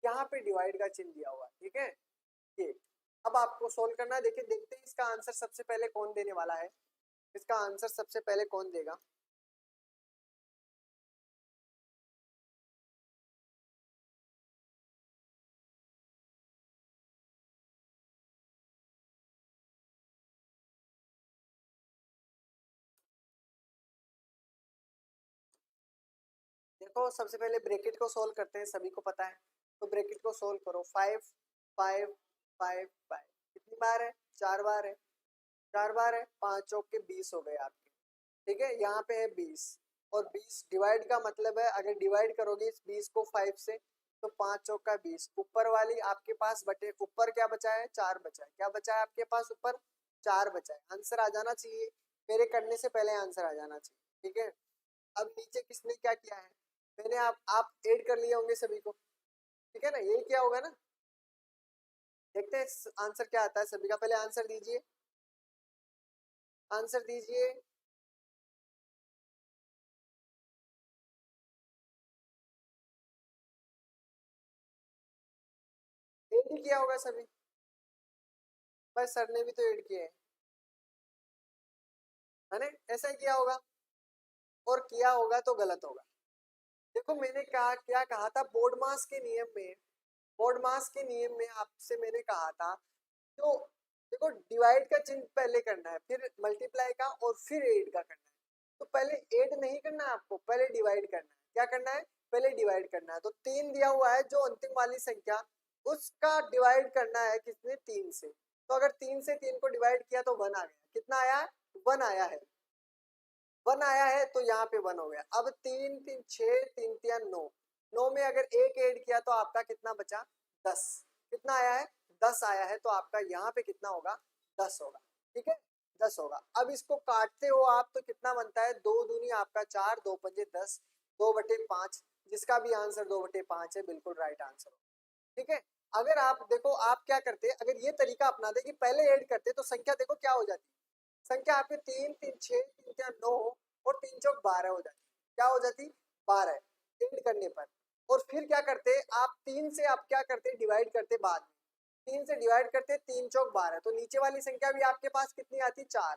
यहाँ पे डिवाइड का चिन्ह दिया हुआ है, ठीक है। ये अब आपको सोल्व करना है। देखिए देखते हैं इसका आंसर सबसे पहले कौन देने वाला है। इसका आंसर सबसे पहले कौन देगा। देखो सबसे पहले ब्रैकेट को सोल्व करते हैं, सभी को पता है। तो ब्रैकेट को सोल्व करो। 5 5 5 5 कितनी बार है, 4 बार है। 4 बार है, 5 चौक के 20 हो गए आपके, ठीक है। यहाँ पे है 20 और 20 डिवाइड का मतलब है, अगर डिवाइड करोगे इस 20 को 5 से तो 5 चौक का 20। ऊपर वाली आपके पास बटे ऊपर क्या बचा है, 4 बचा है। क्या बचा है आपके पास ऊपर, 4 बचा है। आंसर आ जाना चाहिए, मेरे करने से पहले आंसर आ जाना चाहिए, ठीक है। अब नीचे किसने क्या किया है, मैंने आप ऐड कर लिए होंगे सभी को, ठीक है ना, यही क्या होगा ना। देखते हैं आंसर क्या आता है सभी का। पहले आंसर दीजिए, आंसर दीजिए। ऐड ही किया होगा सभी, बस सर ने भी तो ऐड किया है ना, ऐसा ही किया होगा। और किया होगा तो गलत होगा। देखो मैंने कहा क्या कहा था, बोर्ड मास के नियम में, बोर्ड मास के नियम में आपसे मैंने कहा था तो देखो डिवाइड का चिन्ह पहले करना है, फिर मल्टीप्लाई का और फिर ऐड का करना है। तो पहले ऐड नहीं करना है आपको, पहले डिवाइड करना है। क्या करना है, पहले डिवाइड करना है। तो 3 दिया हुआ है, जो अंतिम वाली संख्या उसका डिवाइड करना है किसने, 3 से। तो अगर 3 से 3 को डिवाइड किया तो 1 आ गया। कितना आया, 1 आया है। 1 आया है तो यहाँ पे 1 हो गया। अब 3 3 6 3 3 9, 9 में अगर एक ऐड किया तो आपका कितना बचा, 10। कितना आया है, 10 आया है। तो आपका यहाँ पे कितना होगा, 10 होगा, ठीक है, 10 होगा। अब इसको काटते हो आप तो कितना बनता है, 2 दूनी आपका 4, 2 पंजे 10, 2/5। जिसका भी आंसर 2/5 है, बिल्कुल राइट आंसर हो, ठीक है। अगर आप देखो आप क्या करते, अगर ये तरीका अपनाते कि पहले ऐड करते तो संख्या देखो क्या हो जाती, संख्या आपके 3 3 6 3 4 9 और 3 चौक 12 हो जाती। क्या हो जाती, 12 ऐड करने पर। और फिर क्या करते आप, 3 से आप क्या करते, डिवाइड करते बाद में। 3 से डिवाइड करते, 3 चौक 12, तो नीचे वाली संख्या भी आपके पास कितनी आती, 4।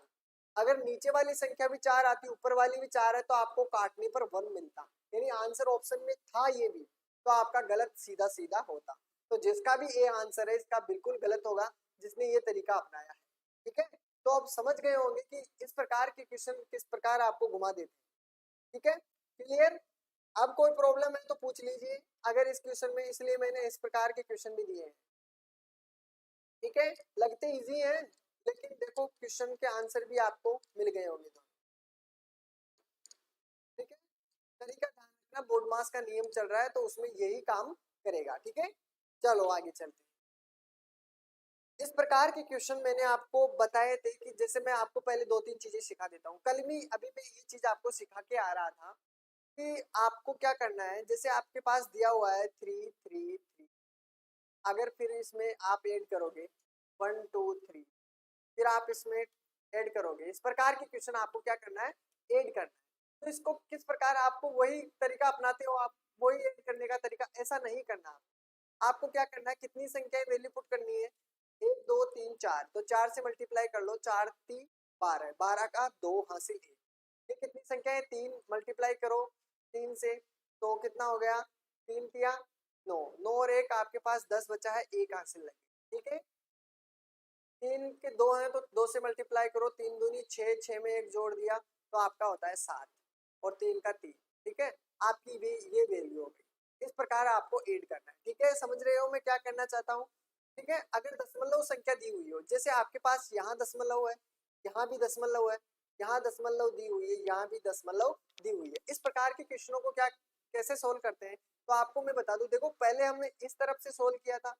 अगर नीचे वाली संख्या भी 4 आती, ऊपर वाली भी 4 है, तो आपको काटने पर 1 मिलता। यानी आंसर ऑप्शन में था ये भी, तो आपका गलत सीधा सीधा होता। तो जिसका भी ए आंसर है इसका बिल्कुल गलत होगा, जिसने ये तरीका अपनाया है, ठीक है। तो अब समझ गए होंगे कि इस प्रकार के क्वेश्चन किस प्रकार आपको घुमा देते हैं, ठीक है, क्लियर। अब कोई प्रॉब्लम है तो पूछ लीजिए अगर इस क्वेश्चन में, इसलिए मैंने इस प्रकार के क्वेश्चन भी दिए हैं, ठीक है। लगते इजी हैं लेकिन देखो क्वेश्चन के आंसर भी आपको मिल गए होंगे तो, ठीक है। तरीका ध्यान रखना, बोर्ड मास का नियम चल रहा है तो उसमें यही काम करेगा, ठीक है। चलो आगे चलते हैं। इस प्रकार के क्वेश्चन मैंने आपको बताए थे कि जैसे मैं आपको पहले 2-3 चीजें सिखा देता हूँ। कल भी अभी मैं ये चीज आपको सिखा के आ रहा था कि आपको क्या करना है। जैसे आपके पास दिया हुआ है 3 3 3, अगर फिर इसमें आप ऐड करोगे 1 2 3, फिर आप इसमें ऐड करोगे, इस प्रकार के क्वेश्चन आपको क्या करना है, ऐड करना है। तो इसको किस प्रकार, आपको वही तरीका अपनाते हो आप, वही ऐड करने का तरीका, ऐसा नहीं करना। आपको क्या करना है, कितनी संख्याएं वैल्यू पुट करनी है, 1 2 3 4, तो 4 से मल्टीप्लाई कर लो, 4 3 12, 12 का 2 हासिल 1। ये कितनी संख्या है, 3 मल्टीप्लाई करो 3 से, तो कितना हो गया, 3 तिया 9, 9 और 1 आपके पास 10 बचा है, 1 हासिल लगे, ठीक है। 3 के 2 हैं तो 2 से मल्टीप्लाई करो, 3 दूनी 6, 6 में 1 जोड़ दिया तो आपका होता है 7 और 3 का 3, ठीक है। आपकी भी ये वैल्यू हो गई। इस प्रकार आपको ऐड करना है, ठीक है। समझ रहे हो मैं क्या करना चाहता हूँ, ठीक है। अगर दशमलव संख्या दी हुई हो, जैसे आपके पास यहाँ दशमलव है, यहाँ भी दशमलव है, यहाँ दशमलव दी हुई है, यहाँ भी दशमलव दी हुई है, इस प्रकार के क्वेश्चनों को क्या कैसे सोल्व करते हैं, तो आपको मैं बता दूं। देखो पहले हमने इस तरफ से सोल्व किया था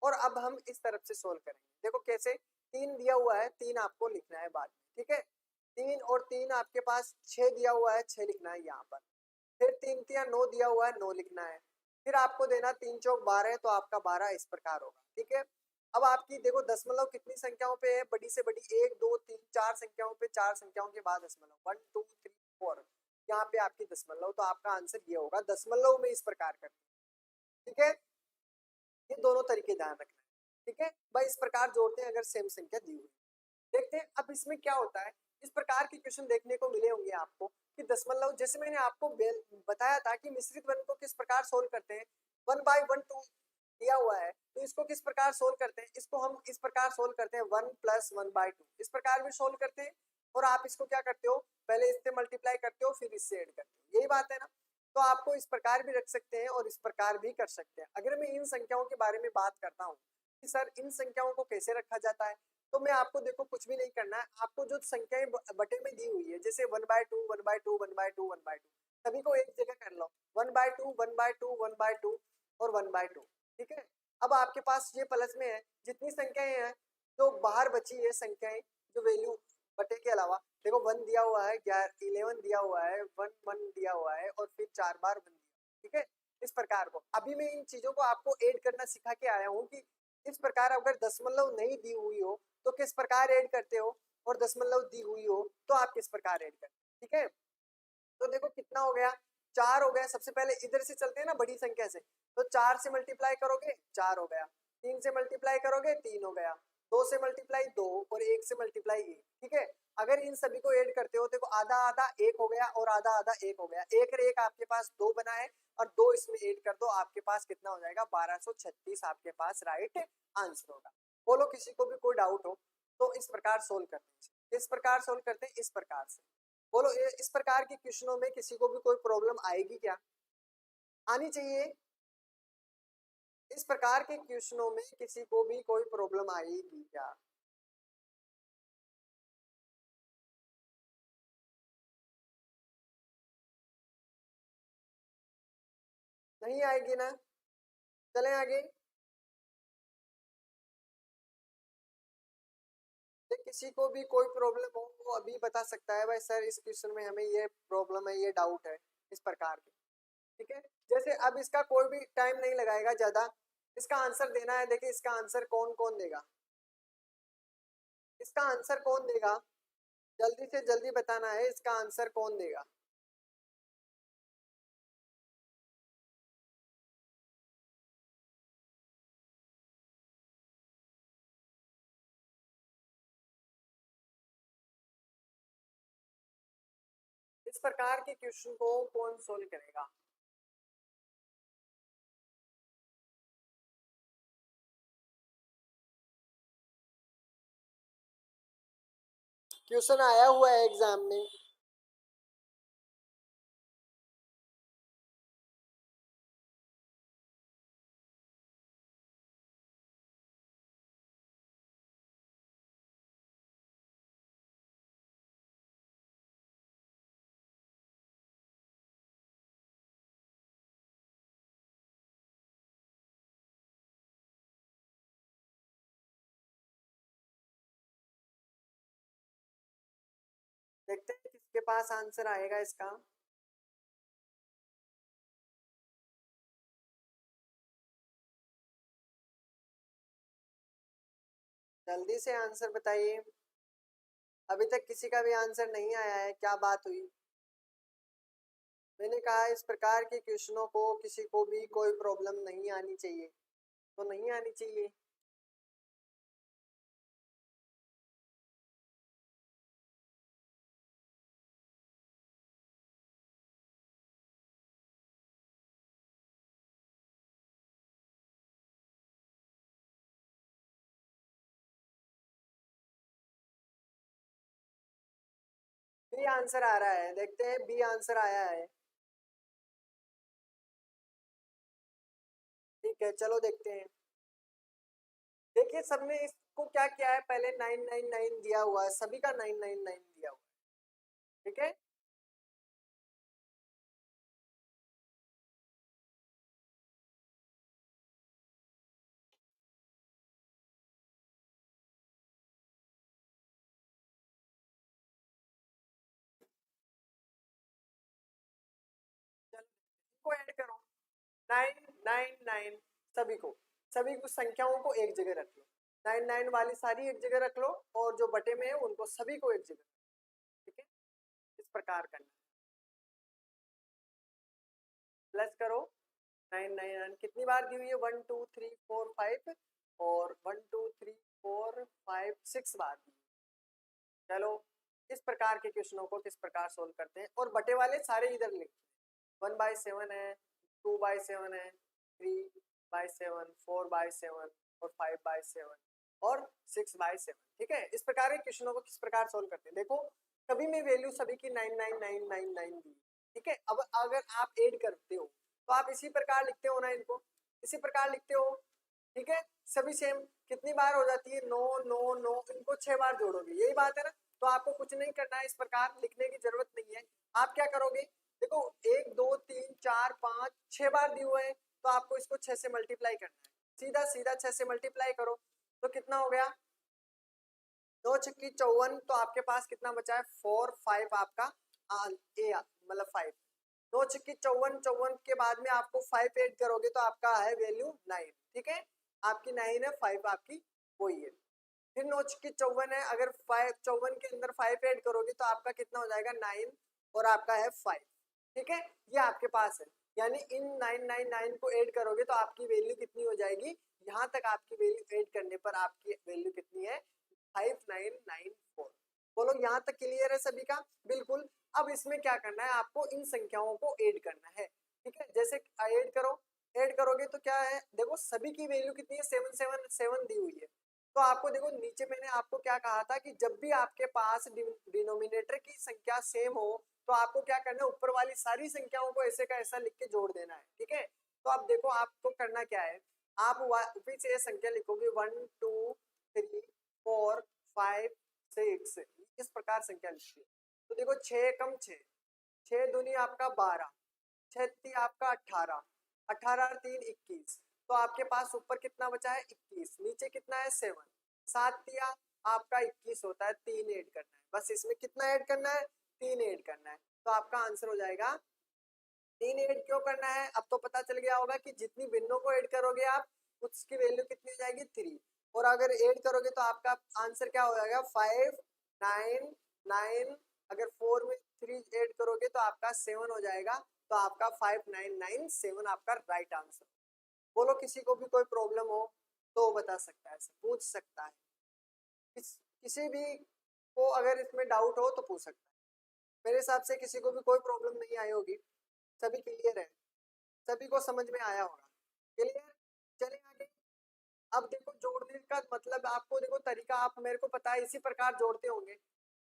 और अब हम इस तरफ से सोल्व करेंगे। देखो कैसे, 3 दिया हुआ है, 3 आपको लिखना है बाद में, ठीक है। 3 और 3 आपके पास 6 दिया हुआ है, 6 लिखना है यहाँ पर। फिर 3 तिया 9 दिया हुआ है, 9 लिखना है। फिर आपको देना 3 चौक 12 है, तो आपका 12 इस प्रकार होगा, ठीक है। अब आपकी देखो दशमलव कितनी संख्याओं पे है, बड़ी से बड़ी 1 2 3 4 संख्याओं पे, 4 संख्याओं के बाद दशमलव 1 2 3 4, यहाँ पे आपकी दशमलव, तो आपका आंसर ये होगा। दशमलव में इस प्रकार करते हैं, ठीक है। ये दोनों तरीके ध्यान रखना है, ठीक है भाई। इस प्रकार जोड़ते हैं अगर सेम संख्या दी हुई। देखते हैं अब इसमें क्या होता है। इस प्रकार के क्वेश्चन देखने को मिले होंगे आपको कि दशमलव, जैसे मैंने आपको बताया था कि मिश्रित वर्ग को किस प्रकार सोल्व करते हैं। 1/1 दिया हुआ है तो इसको किस प्रकार सोल्व करते हैं, इसको हम इस प्रकार सोल्व करते हैं 1 + 1/2, इस प्रकार भी सोल्व करते हैं। और आप इसको क्या करते हो, पहले इससे मल्टीप्लाई करते हो फिर इससे ऐड करते हो, यही बात है ना। तो आपको इस प्रकार भी रख सकते हैं और इस प्रकार भी कर सकते हैं। अगर मैं इन संख्याओं के बारे में बात करता हूँ कि सर इन संख्याओं को कैसे रखा जाता है, तो मैं आपको देखो कुछ भी नहीं करना है। आपको जो संख्याएं बटे में दी हुई है, जैसे 1/2 1/2 1/2 1/2, सभी को एक जगह कर लो। 1/2 1/2 1/2 और 1/2, ठीक है। अब आपके पास ये प्लस में है, जितनी संख्याएं हैं जो बाहर बची है संख्याएं, जो वैल्यू बटे के अलावा, देखो 1 दिया हुआ है, 11 दिया हुआ है, 1 1 दिया हुआ है और फिर 4 बार 1 दिया, ठीक है। इस प्रकार को अभी मैं इन चीजों को आपको ऐड करना सिखा के आया हूँ कि इस प्रकार अगर दशमलव नहीं दी हुई हो तो किस प्रकार ऐड करते हो, और दशमलव दी हुई हो तो आप किस प्रकार ऐड करते हो, ठीक है। तो देखो कितना हो गया, 4 हो गया। सबसे पहले इधर से चलते हैं ना, बड़ी संख्या से, तो 4 से मल्टीप्लाई करोगे 4 हो गया, 3 से मल्टीप्लाई करोगे 3 हो गया, 2 से मल्टीप्लाई 2 और 1 से मल्टीप्लाई 1, ठीक है। अगर इन सभी को ऐड करते हो देखो आधा आधा 1 हो गया और आधा आधा 1 हो गया, 1 और 1 आपके पास 2 बना है और 2 इसमें ऐड कर दो, आपके पास कितना हो जाएगा 1236 आपके पास राइट आंसर होगा। बोलो किसी को भी कोई डाउट हो तो इस प्रकार सोल्व करते हैं, इस प्रकार सोल्व करते हैं, इस प्रकार से। बोलो इस प्रकार के क्वेश्चनों में किसी को भी कोई प्रॉब्लम आएगी क्या, आनी चाहिए। इस प्रकार के क्वेश्चनों में किसी को भी कोई प्रॉब्लम आएगी क्या, नहीं आएगी ना। चलें आगे। किसी को भी कोई प्रॉब्लम हो वो अभी बता सकता है, भाई सर इस क्वेश्चन में हमें ये प्रॉब्लम है, ये डाउट है, इस प्रकार के, ठीक है। जैसे अब इसका कोई भी टाइम नहीं लगाएगा ज्यादा, इसका आंसर देना है। देखिए इसका आंसर कौन कौन देगा, इसका आंसर कौन देगा, जल्दी से जल्दी बताना है, इसका आंसर कौन देगा। इस प्रकार के क्वेश्चन को कौन सोल्व करेगा। क्वेश्चन आया हुआ है एग्जाम में। देखते हैं किसके पास आंसर आएगा इसका। जल्दी से आंसर बताइए, अभी तक किसी का भी आंसर नहीं आया है, क्या बात हुई। मैंने कहा इस प्रकार के क्वेश्चनों को किसी को भी कोई प्रॉब्लम नहीं आनी चाहिए, तो नहीं आनी चाहिए। बी आंसर आ रहा है, देखते हैं बी आंसर आया है, ठीक है चलो देखते हैं। देखिए सबने इसको क्या किया है, पहले 999 दिया हुआ है, सभी का 999 दिया हुआ है, ठीक है। चलो इसको ऐड करो, 999, सभी को संख्याओं को एक जगह रख लो, 99 वाली सारी एक जगह रख लो और जो बटे में है उनको सभी को एक जगह, ठीक है। इस प्रकार करना। प्लस करो 9 कितनी बार दी हुई है 1 2 3 4 5 और 1 2 3 4 5 6 बार दी। चलो इस प्रकार के क्वेश्चनों को किस प्रकार सोल्व करते हैं, और बटे वाले सारे इधर लिखते हैं। 1/7 है, 2/7 है, 3/7, 4/7 और 5/7 और 6/7। ठीक है, इस प्रकार के क्वेश्चनों को किस प्रकार सोल्व करते हैं। देखो सभी में वैल्यू सभी की 99999 दी। ठीक है, अब अगर आप ऐड करते हो तो आप इसी प्रकार लिखते हो ना, इनको इसी प्रकार लिखते हो। ठीक है, सभी सेम कितनी बार हो जाती है 9 9 9, इनको 6 बार जोड़ोगे, यही बात है ना। तो आपको कुछ नहीं करना है, इस प्रकार लिखने की जरूरत नहीं है। आप क्या करोगे, देखो 1 2 3 4 5 6 बार दिए हुए हैं, तो आपको इसको 6 से मल्टीप्लाई करना है। सीधा सीधा 6 से मल्टीप्लाई करो तो कितना हो गया 2 छक्की 54, तो आपके पास कितना बचा है 4 5 आपका ए मतलब 5। 2 छक्की 54, 54 के बाद में आपको 5 ऐड करोगे तो आपका है वैल्यू 9। ठीक है, आपकी 9 है, 5 आपकी वही है। फिर 9 छक्की 54 है, अगर 5 54 के अंदर 5 ऐड करोगे तो आपका कितना हो जाएगा 9 और आपका है 5। ठीक है, ये आपके पास है, यानी इन 999 को ऐड करोगे तो आपकी वैल्यू कितनी हो जाएगी, यहाँ तक आपकी वैल्यू ऐड करने पर आपकी वैल्यू कितनी है 5994। बोलो यहाँ तक क्लियर है सभी का, बिल्कुल। अब इसमें क्या करना है, आपको इन संख्याओं को ऐड करना है। ठीक है, जैसे ऐड करो, ऐड करोगे तो क्या है, देखो सभी की वैल्यू कितनी है 777 दी हुई है। तो आपको देखो नीचे मैंने आपको क्या कहा था कि जब भी आपके पास डिनोमिनेटर की संख्या सेम हो तो आपको क्या करना है, ऊपर वाली सारी संख्याओं को ऐसे का ऐसा लिख के जोड़ देना है। ठीक है, तो आप देखो आपको करना क्या है, आप फिर से ये संख्या लिखोगे 1 2 3 4 5 6, इस प्रकार संख्या लिखिए। तो देखो 6 कम 6, 6 दूनी आपका 12, 6 तीन आपका 18, 18 3 21, तो आपके पास ऊपर कितना बचा है 21, नीचे कितना है 7, 7 दिया आपका 21 होता है, 3 ऐड करना है, बस इसमें कितना ऐड करना है 3 ऐड करना है, तो आपका आंसर हो जाएगा 3 ऐड क्यों करना है, अब तो पता चल गया होगा कि जितनी भिन्नों को ऐड करोगे आप उसकी वैल्यू कितनी हो जाएगी 3, और अगर ऐड करोगे तो आपका आंसर क्या हो जाएगा 5 9 9, अगर 4 में 3 ऐड करोगे तो आपका 7 हो जाएगा, तो आपका 5997 आपका राइट आंसर। बोलो किसी को भी कोई प्रॉब्लम हो तो बता सकता है, पूछ सकता है, किसी भी को अगर इसमें डाउट हो तो पूछ सकता है। मेरे हिसाब से किसी को भी कोई प्रॉब्लम नहीं आई होगी, सभी क्लियर है, सभी को समझ में आया होगा। क्लियर, चले आगे। अब देखो जोड़ने का मतलब आपको देखो तरीका आप मेरे को पता है इसी प्रकार जोड़ते होंगे,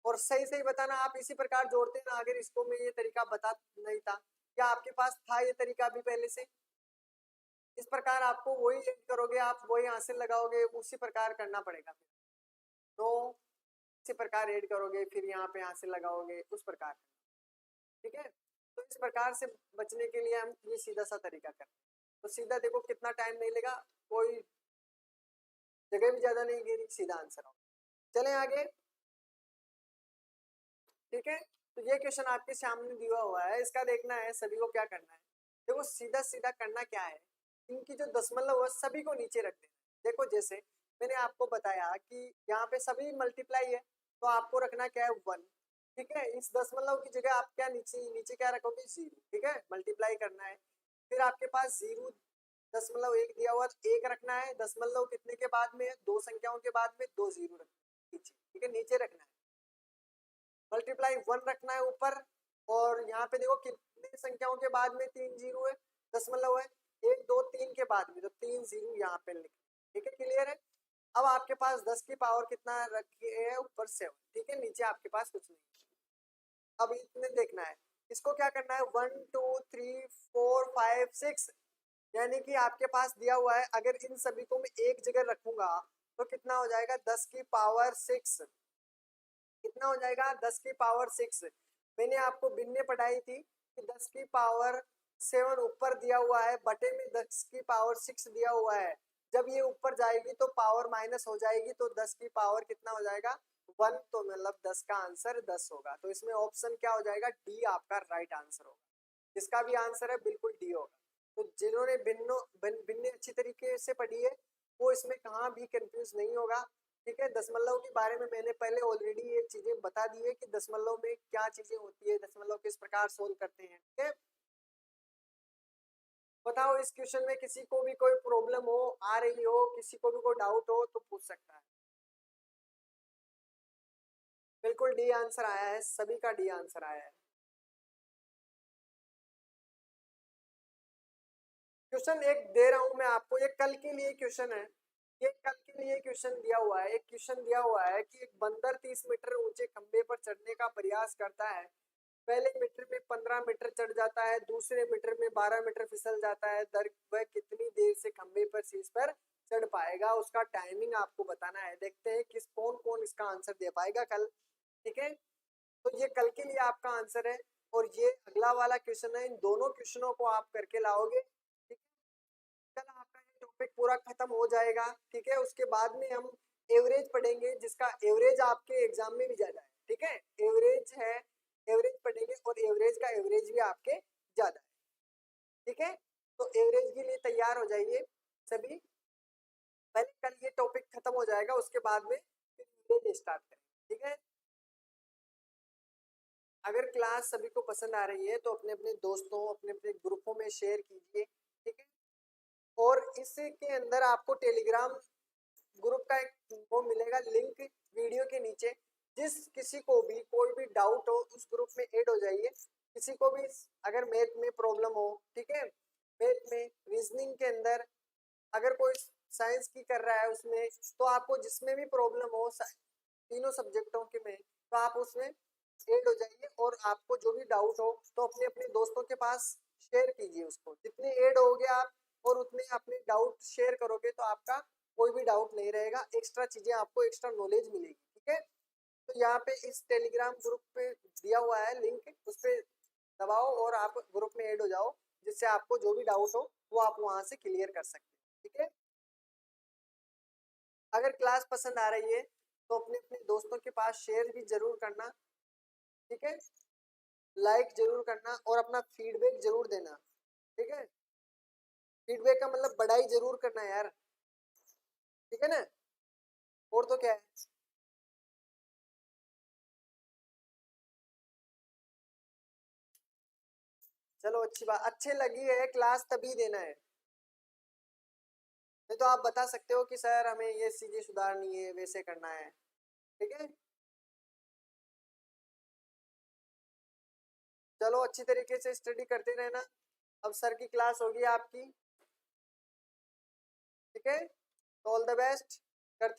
और सही सही बताना आप इसी प्रकार जोड़ते ना, अगर इसको मैं ये तरीका बता नहीं था, क्या आपके पास था ये तरीका भी पहले से, इस प्रकार आपको वही ऐड करोगे, आप वही हासिल लगाओगे, उसी प्रकार करना पड़ेगा। तो इसी प्रकार ऐड करोगे, फिर यहाँ पे हासिल लगाओगे, उस प्रकार। ठीक है, तो इस प्रकार से बचने के लिए हम ये सीधा सा तरीका करते हैं। तो सीधा देखो कितना टाइम नहीं लेगा, कोई जगह भी ज्यादा नहीं घेरी, सीधा आंसर हो। चले आगे। ठीक है, तो ये क्वेश्चन आपके सामने दिया हुआ है, इसका देखना है सभी को क्या करना है। देखो सीधा सीधा करना क्या है, इनकी जो दशमलव है सभी को नीचे रख देना। देखो जैसे मैंने आपको बताया कि यहाँ पे सभी मल्टीप्लाई है, तो आपको रखना क्या है 1। ठीक है, इस दशमलव की जगह आप क्या नीचे नीचे क्या रखोगे 0। ठीक है, मल्टीप्लाई करना है, फिर आपके पास 0.1 दिया हुआ, 1 रखना है, दशमलव कितने के बाद में है, 2 संख्याओं के बाद में 2 0 रखना है नीचे। ठीक है, नीचे रखना है, मल्टीप्लाई 1 रखना है ऊपर, और यहाँ पे देखो कितनी संख्याओं के बाद में 3 0 है, दशमलव है, 1 2 3 के बाद में, तो 3 0 यहाँ पे लिख। ठीक है, क्लियर है। अब आपके पास 10 की पावर कितना रखी है ऊपर 7। ठीक है, नीचे आपके पास कुछ नहीं। अब इतने देखना है, इसको क्या करना है 1 2 3 4 5 6, यानी कि आपके पास दिया हुआ है, अगर इन सभी को मैं एक जगह रखूंगा तो कितना हो जाएगा 10 की पावर 6, कितना हो जाएगा 10 की पावर 6। मैंने आपको भिन्न पढ़ाई थी कि 10 की पावर 7 ऊपर दिया हुआ है, बटे में 10 की पावर 6 दिया हुआ है, जब ये ऊपर जाएगी तो पावर माइनस हो जाएगी, तो 10 की पावर कितना हो जाएगा 1, तो मतलब 10 का आंसर 10 होगा। तो इसमें ऑप्शन क्या हो जाएगा डी आपका राइट आंसर होगा, जिसका भी आंसर है बिल्कुल डी होगा। तो जिन्होंने भिन्न अच्छी तरीके से पढ़ी है वो इसमें कहाँ भी कंफ्यूज नहीं होगा। ठीक है, दशमलव के बारे में मैंने पहले ऑलरेडी ये चीजें बता दी है कि दशमलव में क्या चीजें होती है, दशमलव किस प्रकार सोल्व करते हैं। ठीक है, बताओ इस क्वेश्चन में किसी को भी कोई प्रॉब्लम हो, आ रही हो, किसी को भी कोई डाउट हो तो पूछ सकता है। बिल्कुल डी आंसर आया है, सभी का डी आंसर आया है। क्वेश्चन एक दे रहा हूं मैं आपको, ये कल के लिए क्वेश्चन है, ये कल के लिए क्वेश्चन दिया हुआ है। एक क्वेश्चन दिया हुआ है कि एक बंदर 30 मीटर ऊंचे खंबे पर चढ़ने का प्रयास करता है। पहले मीटर में 15 मीटर चढ़ जाता है, दूसरे मीटर में 12 मीटर फिसल जाता है। दर वह कितनी देर से खंबे पर शीर्ष पर चढ़ पाएगा, उसका टाइमिंग आपको बताना है। देखते हैं किस कौन कौन इसका आंसर दे पाएगा कल। ठीक है, तो ये कल के लिए आपका आंसर है, और ये अगला वाला क्वेश्चन है। इन दोनों क्वेश्चनों को आप करके लाओगे, ठीक है, कल आपका ये टॉपिक पूरा खत्म हो जाएगा। ठीक है, उसके बाद में हम एवरेज पढ़ेंगे, जिसका एवरेज आपके एग्जाम में भी ज्यादा है। ठीक है, एवरेज है, एवरेज पढ़ेंगे, और एवरेज का एवरेज भी आपके ज्यादा है। ठीक है, तो एवरेज के लिए तैयार हो जाइए सभी। पहले कल ये टॉपिक खत्म हो जाएगा, उसके बाद में फिर एवरेज स्टार्ट करेंगे। ठीक है, अगर क्लास सभी को पसंद आ रही है तो अपने अपने दोस्तों, अपने अपने ग्रुपों में शेयर कीजिए। ठीक है, और इसके अंदर आपको टेलीग्राम ग्रुप का एक वो मिलेगा लिंक वीडियो के नीचे। जिस किसी को भी कोई भी डाउट हो उस ग्रुप में ऐड हो जाइए। किसी को भी अगर मैथ में प्रॉब्लम हो, ठीक है, मैथ में, रीजनिंग के अंदर, अगर कोई साइंस की कर रहा है उसमें, तो आपको जिसमें भी प्रॉब्लम हो तीनों सब्जेक्टों के में, तो आप उसमें ऐड हो जाइए। और आपको जो भी डाउट हो तो अपने अपने दोस्तों के पास शेयर कीजिए उसको। जितने ऐड होगे आप और उतने अपने डाउट शेयर करोगे तो आपका कोई भी डाउट नहीं रहेगा, एक्स्ट्रा चीजें आपको, एक्स्ट्रा नॉलेज मिलेगी। ठीक है, तो यहाँ पे इस टेलीग्राम ग्रुप पे दिया हुआ है लिंक, उस पर दबाओ और आप ग्रुप में ऐड हो जाओ, जिससे आपको जो भी डाउट हो वो आप वहां से क्लियर कर सकते हैं। ठीक है, अगर क्लास पसंद आ रही है तो अपने अपने दोस्तों के पास शेयर भी जरूर करना। ठीक है, लाइक जरूर करना और अपना फीडबैक जरूर देना। ठीक है, फीडबैक का मतलब बढ़ाई जरूर करना यार। ठीक है ना, और तो क्या है। चलो अच्छी बात, अच्छे लगी है क्लास तभी देना है, नहीं तो आप बता सकते हो कि सर हमें ये चीजें सुधारनी है, वैसे करना है। ठीक है, चलो अच्छी तरीके से स्टडी करते रहना। अब सर की क्लास होगी आपकी। ठीक है, ऑल द बेस्ट।